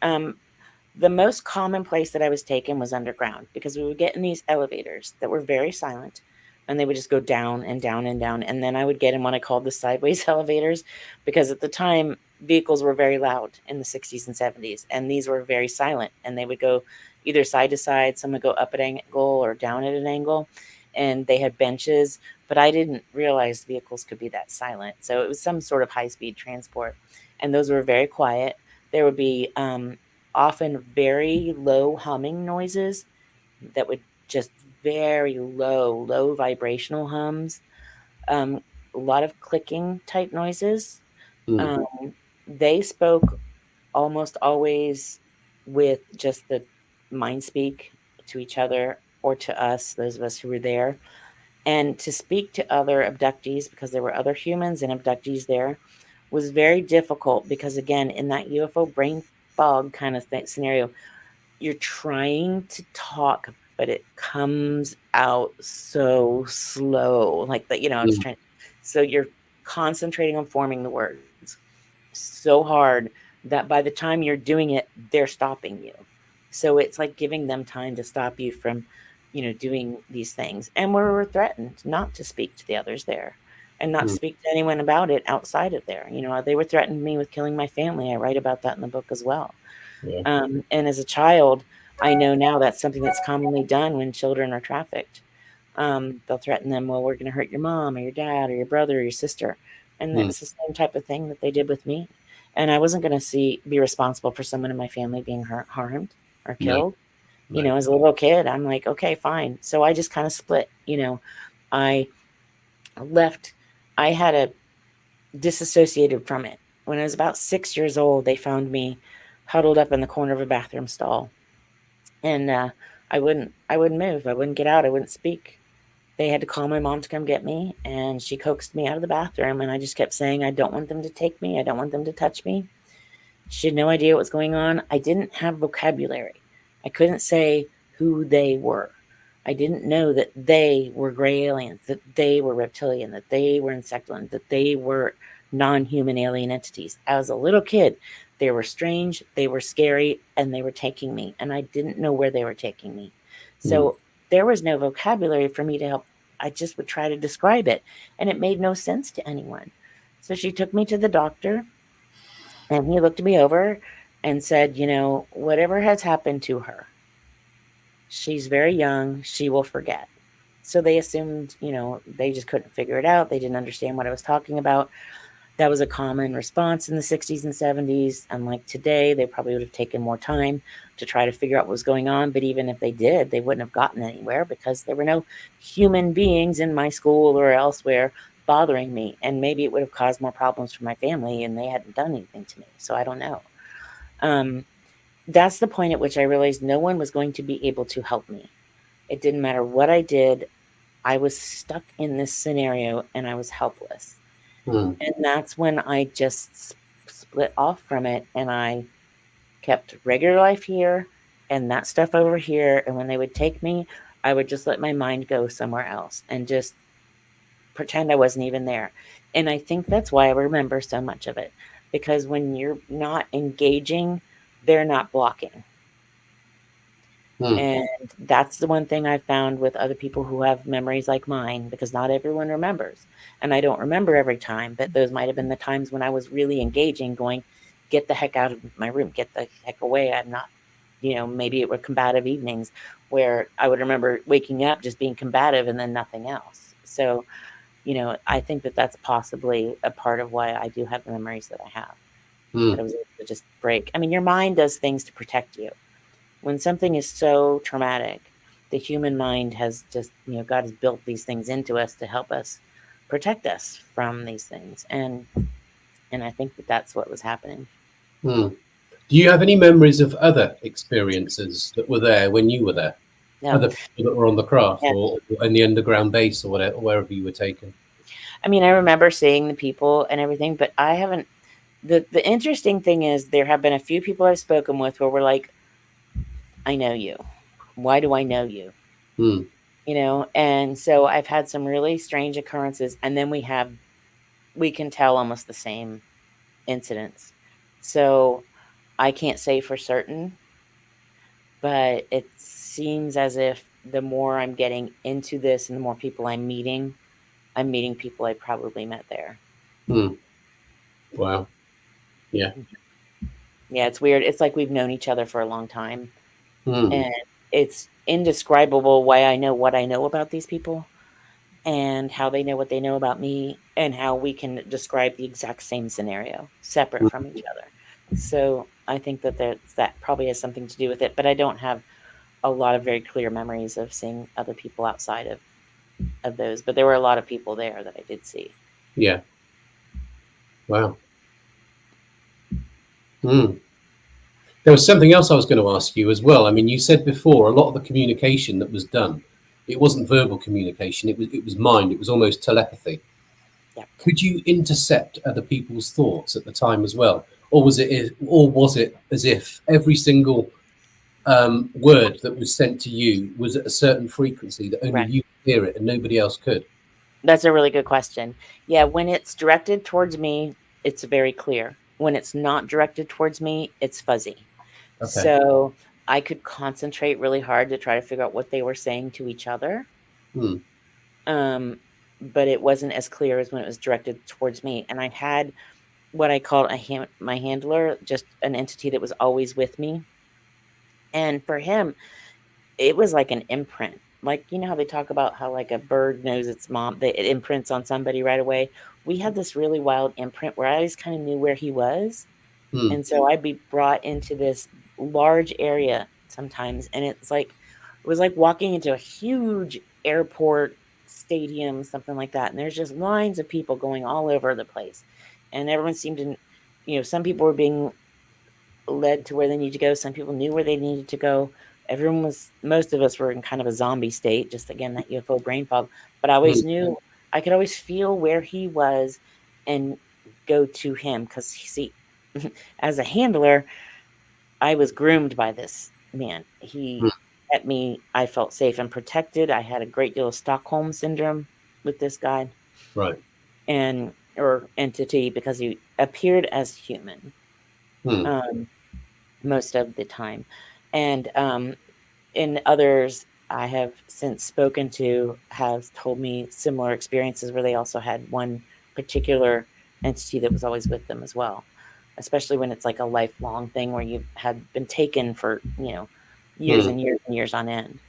The most common place that I was taken was underground, because we would get in these elevators that were very silent, and they would just go down and down and down. And then I would get in what I called the sideways elevators, because at the time vehicles were very loud in the 60s and 70s, and these were very silent, and they would go either side to side. Some would go up at an angle or down at an angle, and they had benches, but I didn't realize vehicles could be that silent. So it was some sort of high-speed transport, and those were very quiet. There would be often very low humming noises that would just very low vibrational hums. A lot of clicking type noises. They spoke almost always with just the mind speak to each other or to us, those of us who were there. And to speak to other abductees, because there were other humans and abductees there, was very difficult, because again, in that UFO brain fog kind of scenario, you're trying to talk, but it comes out so slow, like that, I'm just trying. So you're concentrating on forming the words so hard that by the time you're doing it, they're stopping you. So it's like giving them time to stop you from, doing these things. And we were threatened not to speak to the others there and not speak to anyone about it outside of there. They were threatening me with killing my family. I write about that in the book as well. Yeah. And as a child, I know now that's something that's commonly done when children are trafficked. They'll threaten them, well, we're going to hurt your mom or your dad or your brother or your sister. And that was the same type of thing that they did with me. And I wasn't going to be responsible for someone in my family being harmed or killed. No. As a little kid, I'm like, okay, fine. So I just kind of split. I left. I had a disassociated from it. When I was about 6 years old, they found me huddled up in the corner of a bathroom stall. And I wouldn't move. I wouldn't get out. I wouldn't speak. They had to call my mom to come get me, and she coaxed me out of the bathroom, and I just kept saying, I don't want them to take me. I don't want them to touch me. She had no idea what was going on. I didn't have vocabulary. I couldn't say who they were. I didn't know that they were gray aliens, that they were reptilian, that they were insectoid, that they were non-human alien entities. As a little kid, they were strange, they were scary, and they were taking me, and I didn't know where they were taking me. So there was no vocabulary for me to help. I just would try to describe it, and it made no sense to anyone. So she took me to the doctor, and he looked me over and said, whatever has happened to her, she's very young, she will forget. So they assumed, they just couldn't figure it out. They didn't understand what I was talking about. That was a common response in the 60s and 70s. Unlike today, they probably would have taken more time to try to figure out what was going on. But even if they did, they wouldn't have gotten anywhere, because there were no human beings in my school or elsewhere bothering me. And maybe it would have caused more problems for my family, and they hadn't done anything to me. So I don't know. That's the point at which I realized no one was going to be able to help me. It didn't matter what I did. I was stuck in this scenario, and I was helpless. And that's when I just split off from it, and I kept regular life here and that stuff over here. And when they would take me, I would just let my mind go somewhere else and just pretend I wasn't even there. And I think that's why I remember so much of it, because when you're not engaging, they're not blocking. And that's the one thing I've found with other people who have memories like mine, because not everyone remembers. And I don't remember every time, but those might have been the times when I was really engaging, going, get the heck out of my room, get the heck away. I'm not, maybe it were combative evenings where I would remember waking up just being combative and then nothing else. So, I think that that's possibly a part of why I do have the memories that I have. that I was able to just break. I mean, your mind does things to protect you. When something is so traumatic, the human mind has just, God has built these things into us to help us protect us from these things. And I think that that's what was happening. Do you have any memories of other experiences that were there when you were there? No. Other people that were on the craft or in the underground base or whatever, wherever you were taken? I mean, I remember seeing the people and everything, but I haven't. The interesting thing is there have been a few people I've spoken with where we're like, I know you. Why do I know you? And so I've had some really strange occurrences, and then we can tell almost the same incidents. So I can't say for certain, but it seems as if the more I'm getting into this and the more people I'm meeting people I probably met there. Wow. Yeah. Yeah, it's weird. It's like we've known each other for a long time. And it's indescribable why I know what I know about these people and how they know what they know about me and how we can describe the exact same scenario separate from each other. So I think that probably has something to do with it, but I don't have a lot of very clear memories of seeing other people outside of those, but there were a lot of people there that I did see. Yeah. Wow. There was something else I was going to ask you as well. I mean, you said before, a lot of the communication that was done, it wasn't verbal communication. It was mind. It was almost telepathy. Yeah. Could you intercept other people's thoughts at the time as well, or was it as if every single word that was sent to you was at a certain frequency that only you could hear it and nobody else could? That's a really good question. Yeah, when it's directed towards me, it's very clear. When it's not directed towards me, it's fuzzy. Okay. So I could concentrate really hard to try to figure out what they were saying to each other. But it wasn't as clear as when it was directed towards me. And I had what I called my handler, just an entity that was always with me. And for him, it was like an imprint. Like, you know how they talk about how like a bird knows its mom, it imprints on somebody right away. We had this really wild imprint where I always kind of knew where he was. And so I'd be brought into this large area sometimes. And it was like walking into a huge airport stadium, something like that. And there's just lines of people going all over the place. And everyone seemed to, some people were being led to where they needed to go. Some people knew where they needed to go. Most of us were in kind of a zombie state, just again, that UFO brain fog. But I always knew, I could always feel where he was and go to him. Because, see, as a handler, I was groomed by this man. He let me, I felt safe and protected. I had a great deal of Stockholm syndrome with this guy. Right. Or entity, because he appeared as human most of the time. And in others I have since spoken to have told me similar experiences where they also had one particular entity that was always with them as well, especially when it's like a lifelong thing where you had been taken for, years and years and years on end.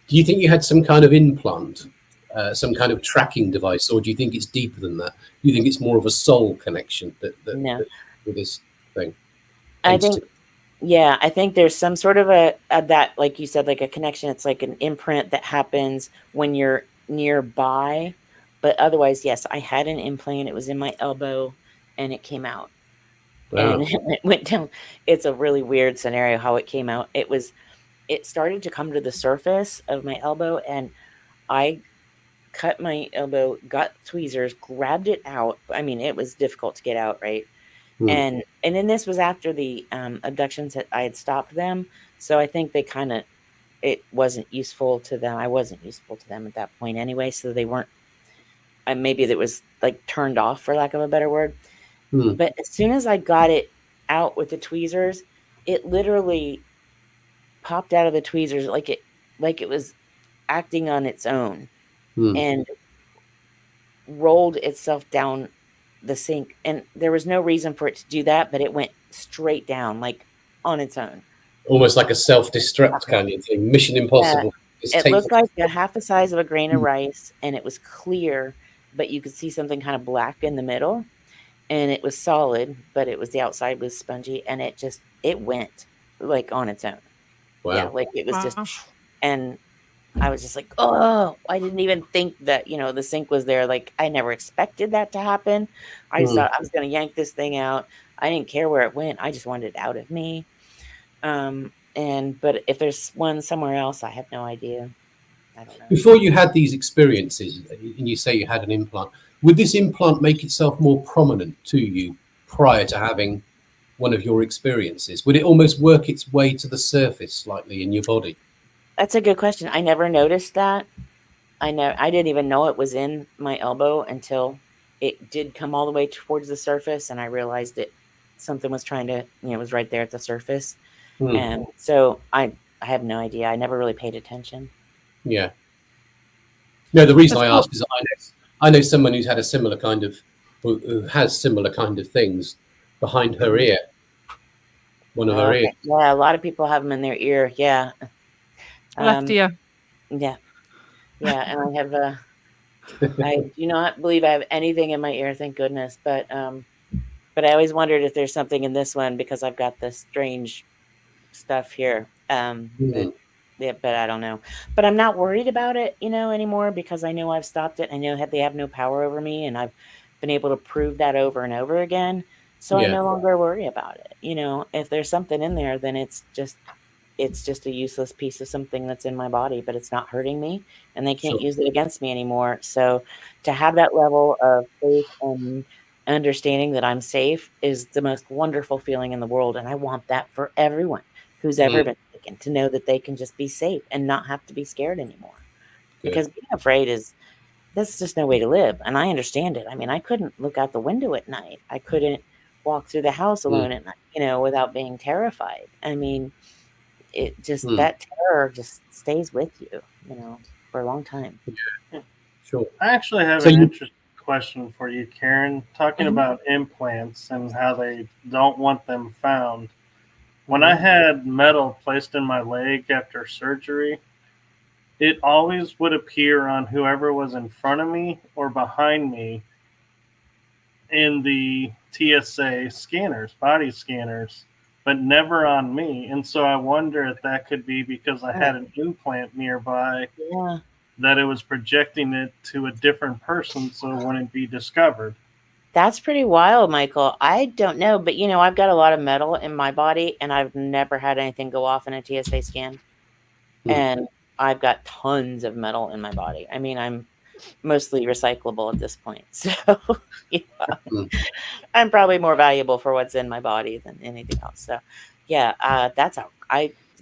Do you think you had some kind of implant, some kind of tracking device, or do you think it's deeper than that? Do you think it's more of a soul connection that with this thing? I think there's some sort of a that, like you said, like a connection. It's like an imprint that happens when you're nearby. But otherwise, yes, I had an implant. It was in my elbow and it came out. Wow. And it went down. It's a really weird scenario how it came out. It started to come to the surface of my elbow, and I cut my elbow, got tweezers, grabbed it out. I mean, it was difficult to get out, right? And then this was after the abductions that I had stopped them. So I think it wasn't useful to them. I wasn't useful to them at that point anyway. So they weren't, maybe it was like turned off, for lack of a better word. But as soon as I got it out with the tweezers, it literally popped out of the tweezers like it was acting on its own and rolled itself down the sink. And there was no reason for it to do that, but it went straight down, like on its own. Almost like a self-destruct kind of thing. Mission Impossible. Yeah. It looked like half the size of a grain of rice, and it was clear, but you could see something kind of black in the middle. and it was solid, but it was the outside was spongy, and it went like on its own. Wow. Yeah, like it was just, Wow. and I was just like, oh, I didn't even think that, the sink was there. Like, I never expected that to happen. I just thought I was going to yank this thing out. I didn't care where it went. I just wanted it out of me. But if there's one somewhere else, I have no idea. I don't know. Before you had these experiences, and you say you had an implant, would this implant make itself more prominent to you prior to having one of your experiences? Would it almost work its way to the surface slightly in your body? That's a good question. I never noticed that. I didn't even know it was in my elbow until it did come all the way towards the surface, and I realized something was trying to, it was right there at the surface. And so I have no idea. I never really paid attention. Yeah. No, the reason I ask is I know someone who's had a similar kind of, who has similar kind of things behind her ear. One of her ears. Yeah, a lot of people have them in their ear. Yeah. Left ear. Yeah. Yeah, and I have I do not believe I have anything in my ear, thank goodness. But I always wondered if there's something in this one because I've got this strange stuff here. But I don't know. But I'm not worried about it, anymore because I know I've stopped it. I know they have no power over me, and I've been able to prove that over and over again. So I no longer worry about it. If there's something in there, then it's just a useless piece of something that's in my body, but it's not hurting me, and they can't use it against me anymore. So to have that level of faith and understanding that I'm safe is the most wonderful feeling in the world. And I want that for everyone who's ever been taken, to know that they can just be safe and not have to be scared anymore. Because being afraid that's just no way to live. And I understand it. I mean, I couldn't look out the window at night. I couldn't walk through the house alone at night, without being terrified. I mean, it just that terror just stays with you, for a long time. Yeah. Sure. I actually have an interesting question for you, Karin. Talking about implants and how they don't want them found. When I had metal placed in my leg after surgery, it always would appear on whoever was in front of me or behind me in the TSA scanners, body scanners, but never on me. And so I wonder if that could be because I had an implant nearby, that it was projecting it to a different person so it wouldn't be discovered. That's pretty wild, Michael. I don't know, but I've got a lot of metal in my body, and I've never had anything go off in a TSA scan. And I've got tons of metal in my body. I mean, I'm mostly recyclable at this point. So I'm probably more valuable for what's in my body than anything else. So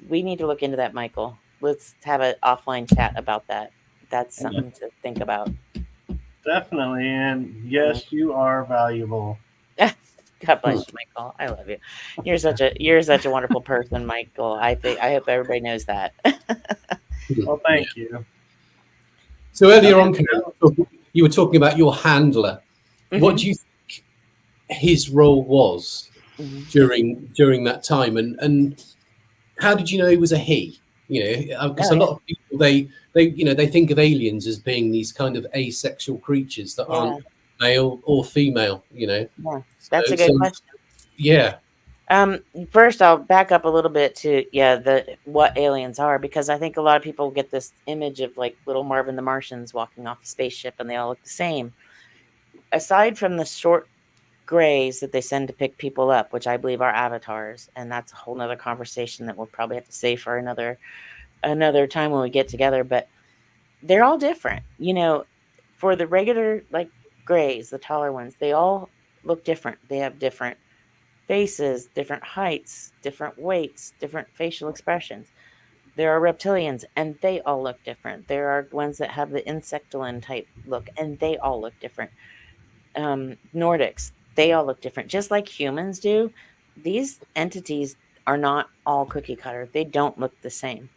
we need to look into that, Michael. Let's have an offline chat about that. That's something to think about. Definitely. And yes, you are valuable. God bless you, Michael. I love you. You're such a wonderful person, Michael. I hope everybody knows that. Well, thank you. So earlier on, you were talking about your handler. What do you think his role was during that time, and how did you know he was a he? Because a lot of people they think of aliens as being these kind of asexual creatures that aren't male or female. Yeah, that's a good question. Yeah. First, I'll back up a little bit to what aliens are, because I think a lot of people get this image of like little Marvin the Martians walking off a spaceship and they all look the same. Aside from the short grays that they send to pick people up, which I believe are avatars, and that's a whole nother conversation that we'll probably have to save for another time when we get together. But they're all different. For the regular like grays, the taller ones, they all look different. They have different faces, different heights, different weights, different facial expressions. There are reptilians, and they all look different. There are ones that have the insectoid type look, and they all look different. Nordics, they all look different, just like humans do. These entities are not all cookie cutter. They don't look the same.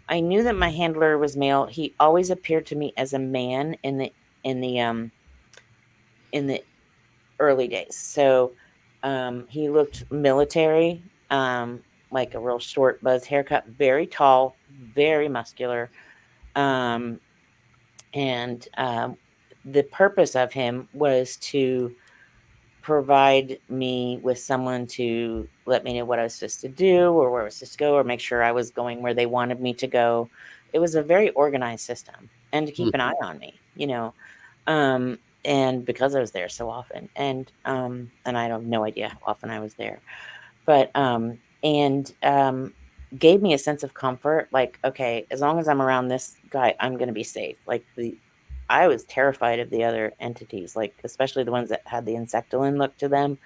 I knew that my handler was male. He always appeared to me as a man in the early days. So he looked military, like a real short buzzed haircut, very tall, very muscular. The purpose of him was to provide me with someone to let me know what I was supposed to do or where I was supposed to go, or make sure I was going where they wanted me to go. It was a very organized system, and to keep an eye on me, and because I was there so often, and I have no idea how often I was there, but gave me a sense of comfort. Like, okay, as long as I'm around this guy, I'm going to be safe. Like I was terrified of the other entities, like especially the ones that had the insectoline look to them,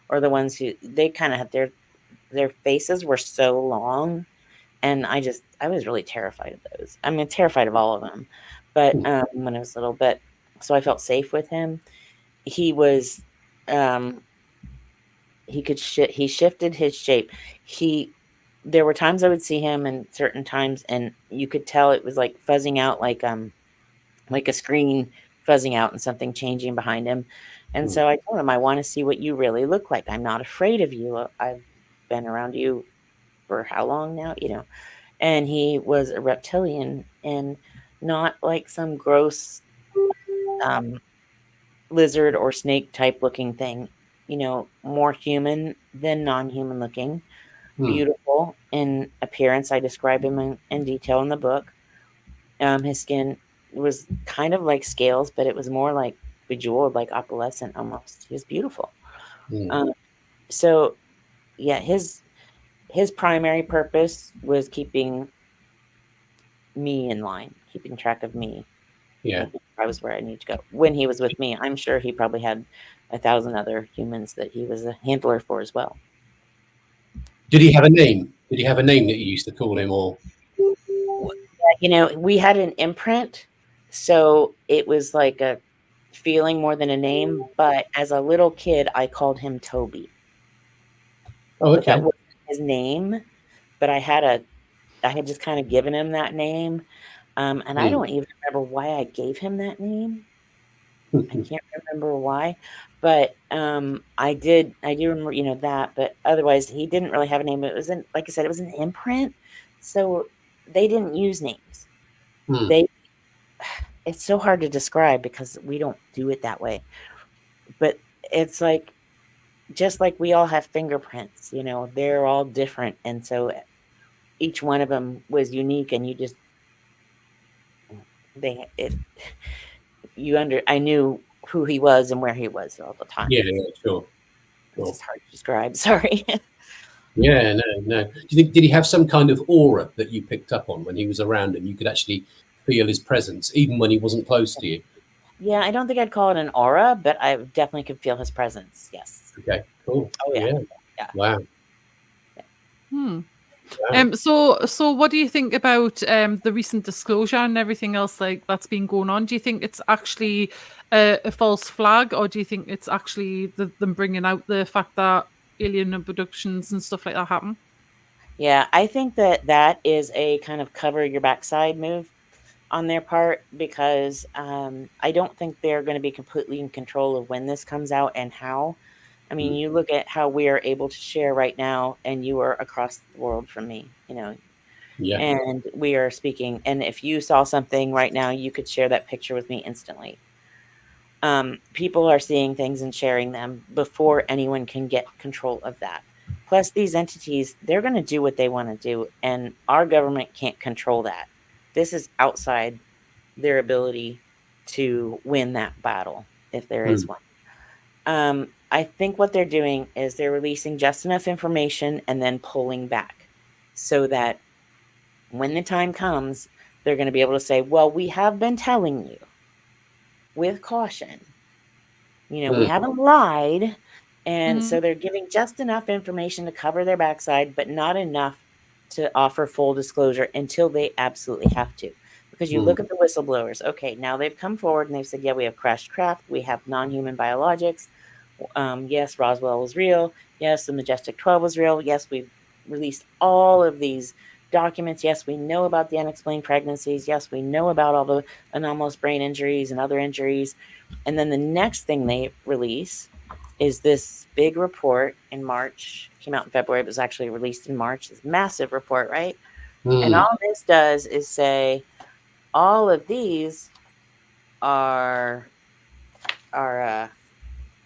or the ones who they kind of had their faces were so long, and I was really terrified of those. I mean, terrified of all of them, but when I was little, but so I felt safe with him. He was, he shifted his shape. There were times I would see him, and certain times, and you could tell it was like fuzzing out, like a screen fuzzing out and something changing behind him. And so I told him, I want to see what you really look like. I'm not afraid of you. I've been around you for how long now, And he was a reptilian, and not like some gross lizard or snake type looking thing, more human than non-human looking, beautiful in appearance. I describe him in detail in the book. His skin was kind of like scales, but it was more like bejeweled, like opalescent almost. He was beautiful. So yeah, his primary purpose was keeping me in line, keeping track of me. Yeah. I was where I need to go. When he was with me, I'm sure he probably had 1,000 other humans that he was a handler for as well. Did he have a name? Did he have a name that you used to call him, or? We had an imprint, so it was like a feeling more than a name. But as a little kid, I called him Toby. Oh, okay. But that wasn't his name. But I had just kind of given him that name, and I don't even remember why I gave him that name. I can't remember why, but I do remember, that. But otherwise, he didn't really have a name. It was like I said, it was an imprint, so they didn't use names. It's so hard to describe because we don't do it that way. But it's like, just like we all have fingerprints, they're all different, and so each one of them was unique, and I knew who he was and where he was all the time. Yeah, sure. It's just hard to describe. Sorry. Yeah, no. Do you think, did he have some kind of aura that you picked up on when he was around, and you could actually feel his presence even when he wasn't close to you? Yeah, I don't think I'd call it an aura, but I definitely could feel his presence. Yes. Okay, cool. Oh yeah. Wow. So what do you think about the recent disclosure and everything else like that's been going on? Do you think it's actually a false flag, or do you think it's actually them bringing out the fact that alien abductions and stuff like that happen? Yeah, I think that is a kind of cover your backside move on their part, because I don't think they're going to be completely in control of when this comes out and how. I mean, you look at how we are able to share right now, and you are across the world from me, Yeah. and we are speaking. And if you saw something right now, you could share that picture with me instantly. People are seeing things and sharing them before anyone can get control of that. Plus, these entities, they're going to do what they want to do, and our government can't control that. This is outside their ability to win that battle, if there is one. I think what they're doing is they're releasing just enough information and then pulling back, so that when the time comes, they're going to be able to say, well, we have been telling you with caution. We haven't lied. And so they're giving just enough information to cover their backside, but not enough to offer full disclosure until they absolutely have to. Because you look at the whistleblowers. Okay, now they've come forward and they've said, yeah, we have crashed craft. We have non-human biologics. Yes, Roswell was real. Yes, the Majestic 12 was real. Yes, we've released all of these documents. Yes, we know about the unexplained pregnancies. Yes, we know about all the anomalous brain injuries and other injuries. And then the next thing they release is this big report in March. It came out in February. It was actually released in March. This massive report, right? And all this does is say all of these are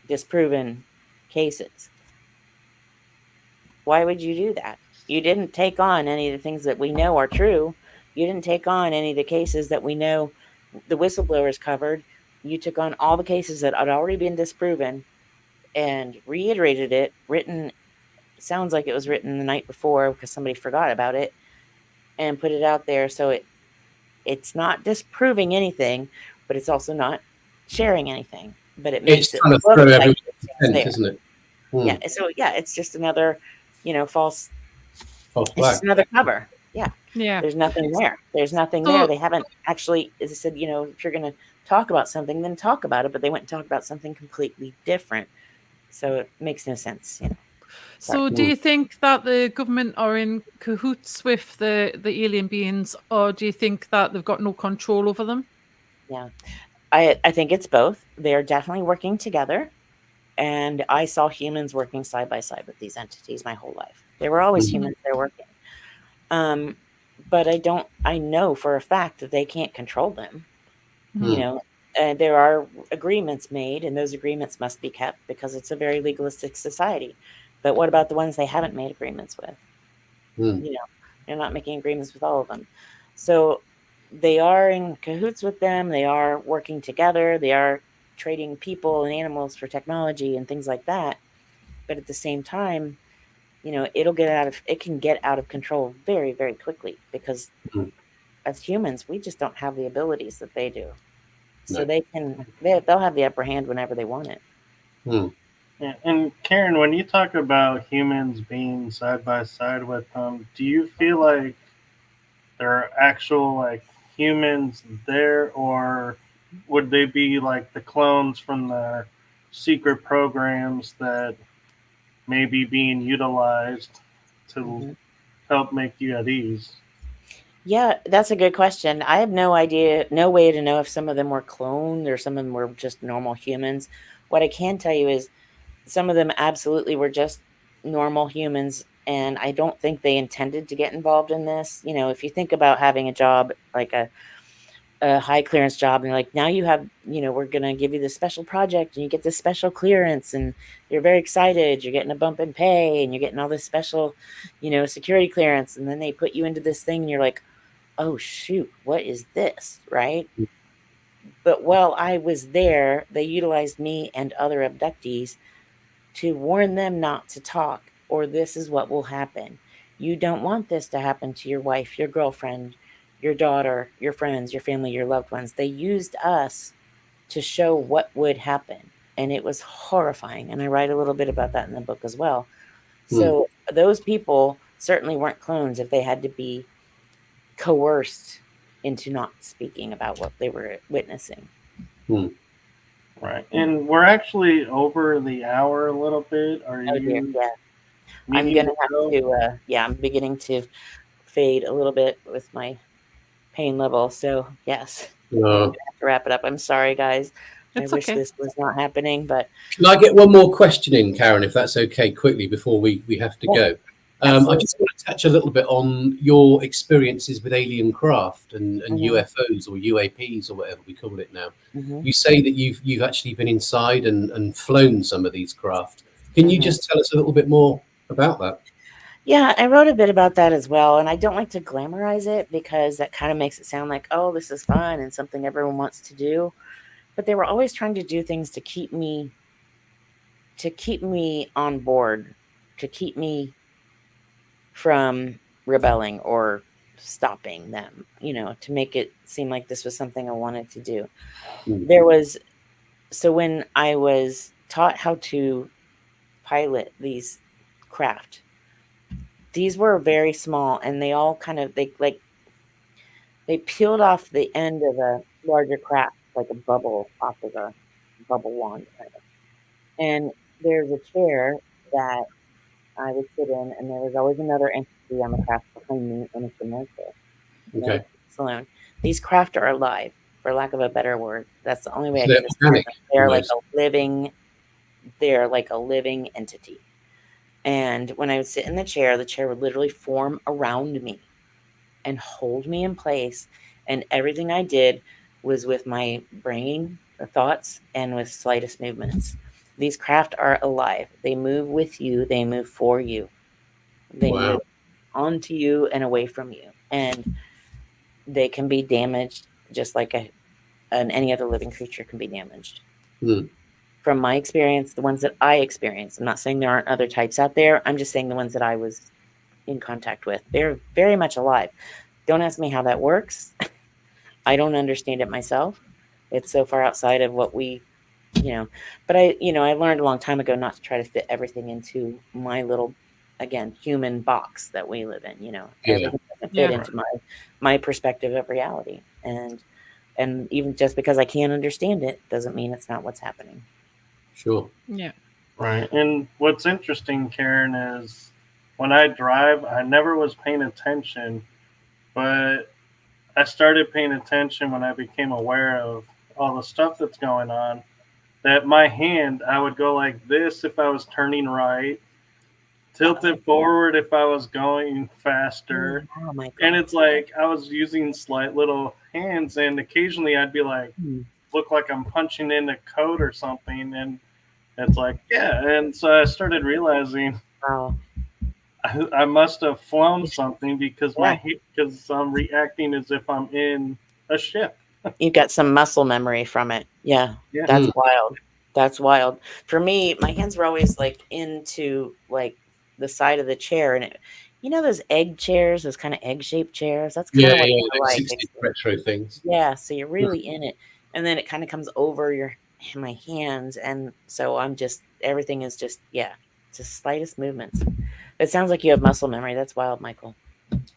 disproven cases. Why would you do that? You didn't take on any of the things that we know are true. You didn't take on any of the cases that we know the whistleblowers covered. You took on all the cases that had already been disproven and reiterated it. Sounds like it was written the night before because somebody forgot about it, and put it out there. So it's not disproving anything, but it's also not sharing anything. But it makes it trying to look throw like everyone it's off the scent, there. isn't it? Yeah. So yeah, it's just another, false. False It's flag. just another cover. Yeah. Yeah. There's nothing there. There's nothing So- there. They haven't actually, as I said, if you're going to talk about something, then talk about it. But they went and talked about something completely different. So it makes no sense. So do you think that the government are in cahoots with the alien beings, or do you think that they've got no control over them? Yeah. I think it's both. They're definitely working together. And I saw humans working side by side with these entities my whole life. There were always humans there working. But I know for a fact that they can't control them. There are agreements made, and those agreements must be kept because it's a very legalistic society. But what about the ones they haven't made agreements with? They're not making agreements with all of them. So they are in cahoots with them. They are working together. They are trading people and animals for technology and things like that. But at the same time, it can get out of control very, very quickly because as humans, we just don't have the abilities that they do. So they'll have the upper hand whenever they want it. Yeah. And Karin, when you talk about humans being side by side with them, do you feel like there are actual humans there, or would they be like the clones from the secret programs that may be being utilized to help make you at ease? Yeah, that's a good question. I have no idea, no way to know if some of them were cloned or some of them were just normal humans. What I can tell you is some of them absolutely were just normal humans, and I don't think they intended to get involved in this. If you think about having a job like a high clearance job, and you're like, now you have, we're going to give you this special project and you get this special clearance and you're very excited, you're getting a bump in pay and you're getting all this special, security clearance. And then they put you into this thing and you're like, oh shoot, what is this? Right. But while I was there, they utilized me and other abductees to warn them not to talk, or this is what will happen. You don't want this to happen to your wife, your girlfriend, your daughter, your friends, your family, your loved ones. They used us to show what would happen. And it was horrifying. And I write a little bit about that in the book as well. So those people certainly weren't clones if they had to be coerced into not speaking about what they were witnessing. Right. And we're actually over the hour a little bit. Are you? Yeah. I'm going to have to, I'm beginning to fade a little bit with my pain level. So yes, I'm going to have to wrap it up. I'm sorry, guys. I wish this was not happening, but. Can I get one more question in, Karin, if that's okay, quickly before we have to go? I just want to touch a little bit on your experiences with alien craft and UFOs or UAPs or whatever we call it now. You say that you've actually been inside and flown some of these craft. Can you just tell us a little bit more about that? Yeah, I wrote a bit about that as well. And I don't like to glamorize it because that kind of makes it sound like, oh, this is fun and something everyone wants to do. But they were always trying to do things to keep me on board, to keep me from rebelling or stopping them, to make it seem like this was something I wanted to do. So when I was taught how to pilot these craft, these were very small and they all kind of, they peeled off the end of a larger craft, like a bubble off of a bubble wand kind of. And there's a chair that I would sit in, and there was always another entity on the craft behind me in a similar saloon. These craft are alive, for lack of a better word. That's the only way I can describe them. They're like a living entity. And when I would sit in the chair would literally form around me and hold me in place. And everything I did was with my brain, the thoughts, and with slightest movements. These craft are alive. They move with you. They move for you. They move onto you and away from you. And they can be damaged just like any other living creature can be damaged. From my experience, the ones that I experienced, I'm not saying there aren't other types out there. I'm just saying the ones that I was in contact with, they're very much alive. Don't ask me how that works. I don't understand it myself. It's so far outside of what we, but I learned a long time ago not to try to fit everything into my little, again, human box that we live in. Everything doesn't fit into my perspective of reality. And even just because I can't understand it doesn't mean it's not what's happening. Sure. Yeah. Right. And what's interesting, Karen, is when I drive, I never was paying attention, but I started paying attention when I became aware of all the stuff that's going on. That my hand, I would go like this if I was turning right, tilted forward if I was going faster. Oh my God. And it's like I was using slight little hands, and occasionally I'd be like, look like I'm punching in a code or something. And it's like, yeah. And so I started realizing I must have flown something because I'm reacting as if I'm in a ship. You've got some muscle memory from it. Yeah. That's wild. That's wild. For me, my hands were always like into like the side of the chair, and those egg chairs, those kind of egg-shaped chairs. That's kind of what I like. 60s retro things. Yeah, so you're really in it, and then it kind of comes over my hands, and so everything is just slightest movements. It sounds like you have muscle memory. That's wild, Michael.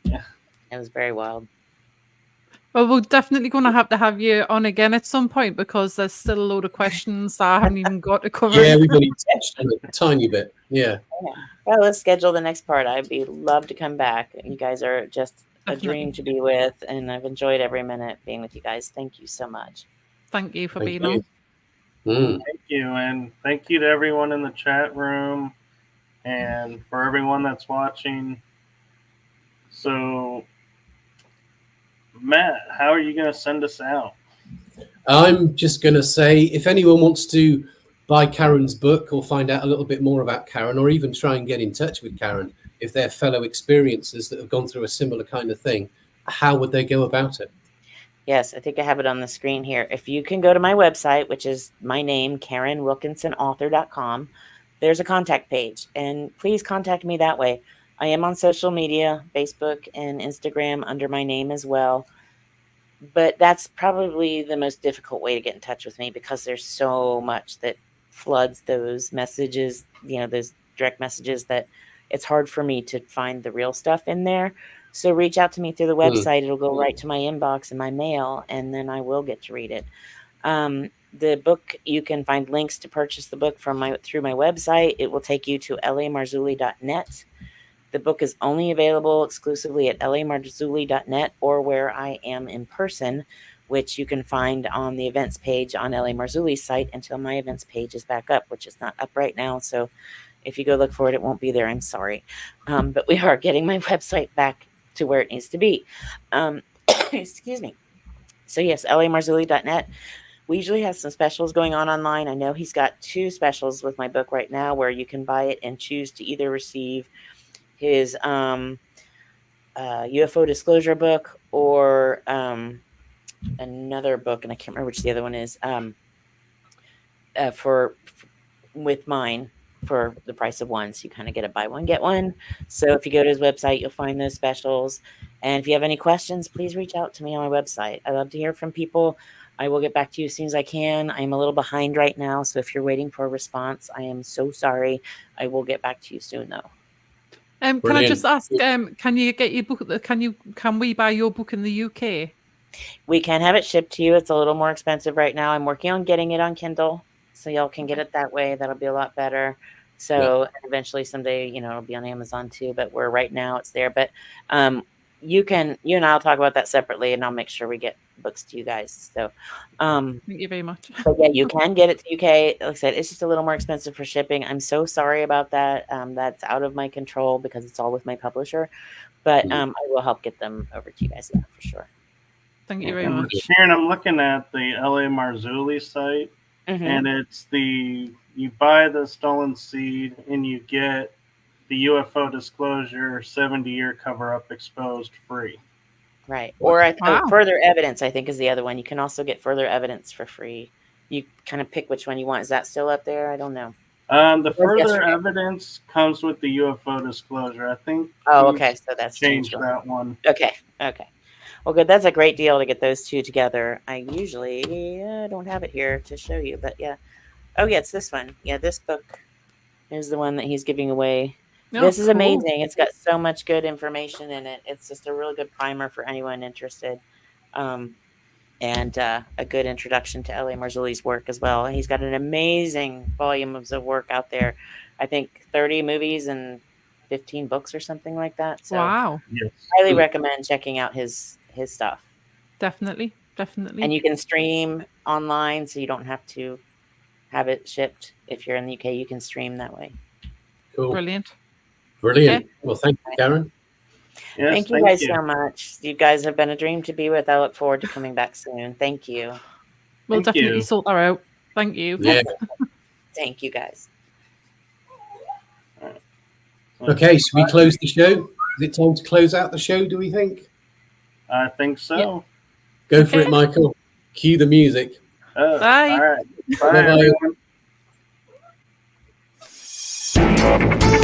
Yeah, it was very wild. Well, we're definitely going to have you on again at some point because there's still a load of questions that I haven't even got to cover. Yeah, we've only touched on a tiny bit. Yeah. Well, let's schedule the next part. I'd love to come back. You guys are just a dream to be with, and I've enjoyed every minute being with you guys. Thank you so much. Thank you for being on. Thank you, and thank you to everyone in the chat room and for everyone that's watching. So, Matt, how are you going to send us out? I'm just going to say, if anyone wants to buy Karen's book or find out a little bit more about Karen, or even try and get in touch with Karen, if they're fellow experiencers that have gone through a similar kind of thing, how would they go about it? Yes, I think I have it on the screen here. If you can go to my website, which is my name, KarinWilkinsonAuthor.com, there's a contact page, and please contact me that way. I am on social media, Facebook and Instagram under my name as well. But that's probably the most difficult way to get in touch with me because there's so much that floods those messages, those direct messages, that it's hard for me to find the real stuff in there. So reach out to me through the website. It'll go right to my inbox and my mail, and then I will get to read it. The book, you can find links to purchase the book through my website. It will take you to lamarzulli.net. The book is only available exclusively at lamarzulli.net or where I am in person, which you can find on the events page on L.A. Marzulli's site until my events page is back up, which is not up right now. So if you go look for it, it won't be there. I'm sorry. But we are getting my website back to where it needs to be. Excuse me. So yes, lamarzulli.net. We usually have some specials going on online. I know he's got 2 specials with my book right now where you can buy it and choose to either receive his UFO disclosure book or another book, and I can't remember which the other one is, with mine for the price of one. So you kind of get a buy one, get one. So if you go to his website, you'll find those specials. And if you have any questions, please reach out to me on my website. I love to hear from people. I will get back to you as soon as I can. I'm a little behind right now. So if you're waiting for a response, I am so sorry. I will get back to you soon though. Can I just ask, can you get your book? Can we buy your book in the UK? We can have it shipped to you. It's a little more expensive right now. I'm working on getting it on Kindle, so y'all can get it that way. That'll be a lot better. So eventually, someday, it'll be on Amazon too. But right now, it's there. But you and I'll talk about that separately, and I'll make sure we get books to you guys. So thank you very much. But yeah, you can get it to UK. Like I said, it's just a little more expensive for shipping. I'm so sorry about that. That's out of my control because it's all with my publisher. But I will help get them over to you guys, for sure. Thank you very much. Karen, I'm looking at the L.A. Marzulli site, and it's the you buy the Stolen Seed and you get the UFO Disclosure 70-year cover-up exposed free. Right. Or Wow. further evidence, I think, is the other one. You can also get further evidence for free. You kind of pick which one you want. Is that still up there? I don't know. The was further yesterday. evidence comes with the UFO Disclosure. I think. Oh, okay. So that's changed changed. that one. Okay. Well, good. That's a great deal to get those two together. I usually don't have it here to show you, but yeah. Oh, yeah, it's this one. Yeah, this book is the one that he's giving away. Oh, this is cool. amazing. It's got so much good information in it. It's just a really good primer for anyone interested. And a good introduction to L.A. Marzulli's work as well. He's got an amazing volume of work out there. I think 30 movies and 15 books or something like that. So Wow. Yes. highly recommend checking out his stuff. Definitely. And you can stream online, so you don't have to have it shipped. If you're in the UK, you can stream that way. Cool. Brilliant. Brilliant. Well, thank you, Karen. Yes, Thank you guys so much. You guys have been a dream to be with. I look forward to coming back soon. Thank you. We'll Thank definitely you. sort that out. Thank you. Yeah. Thank you guys. Okay, should we close the show? Is it time to close out the show, do we think? I think so. Yeah. Go for it, Michael. Cue the music. Bye. All right. Bye, Bye-bye. everyone.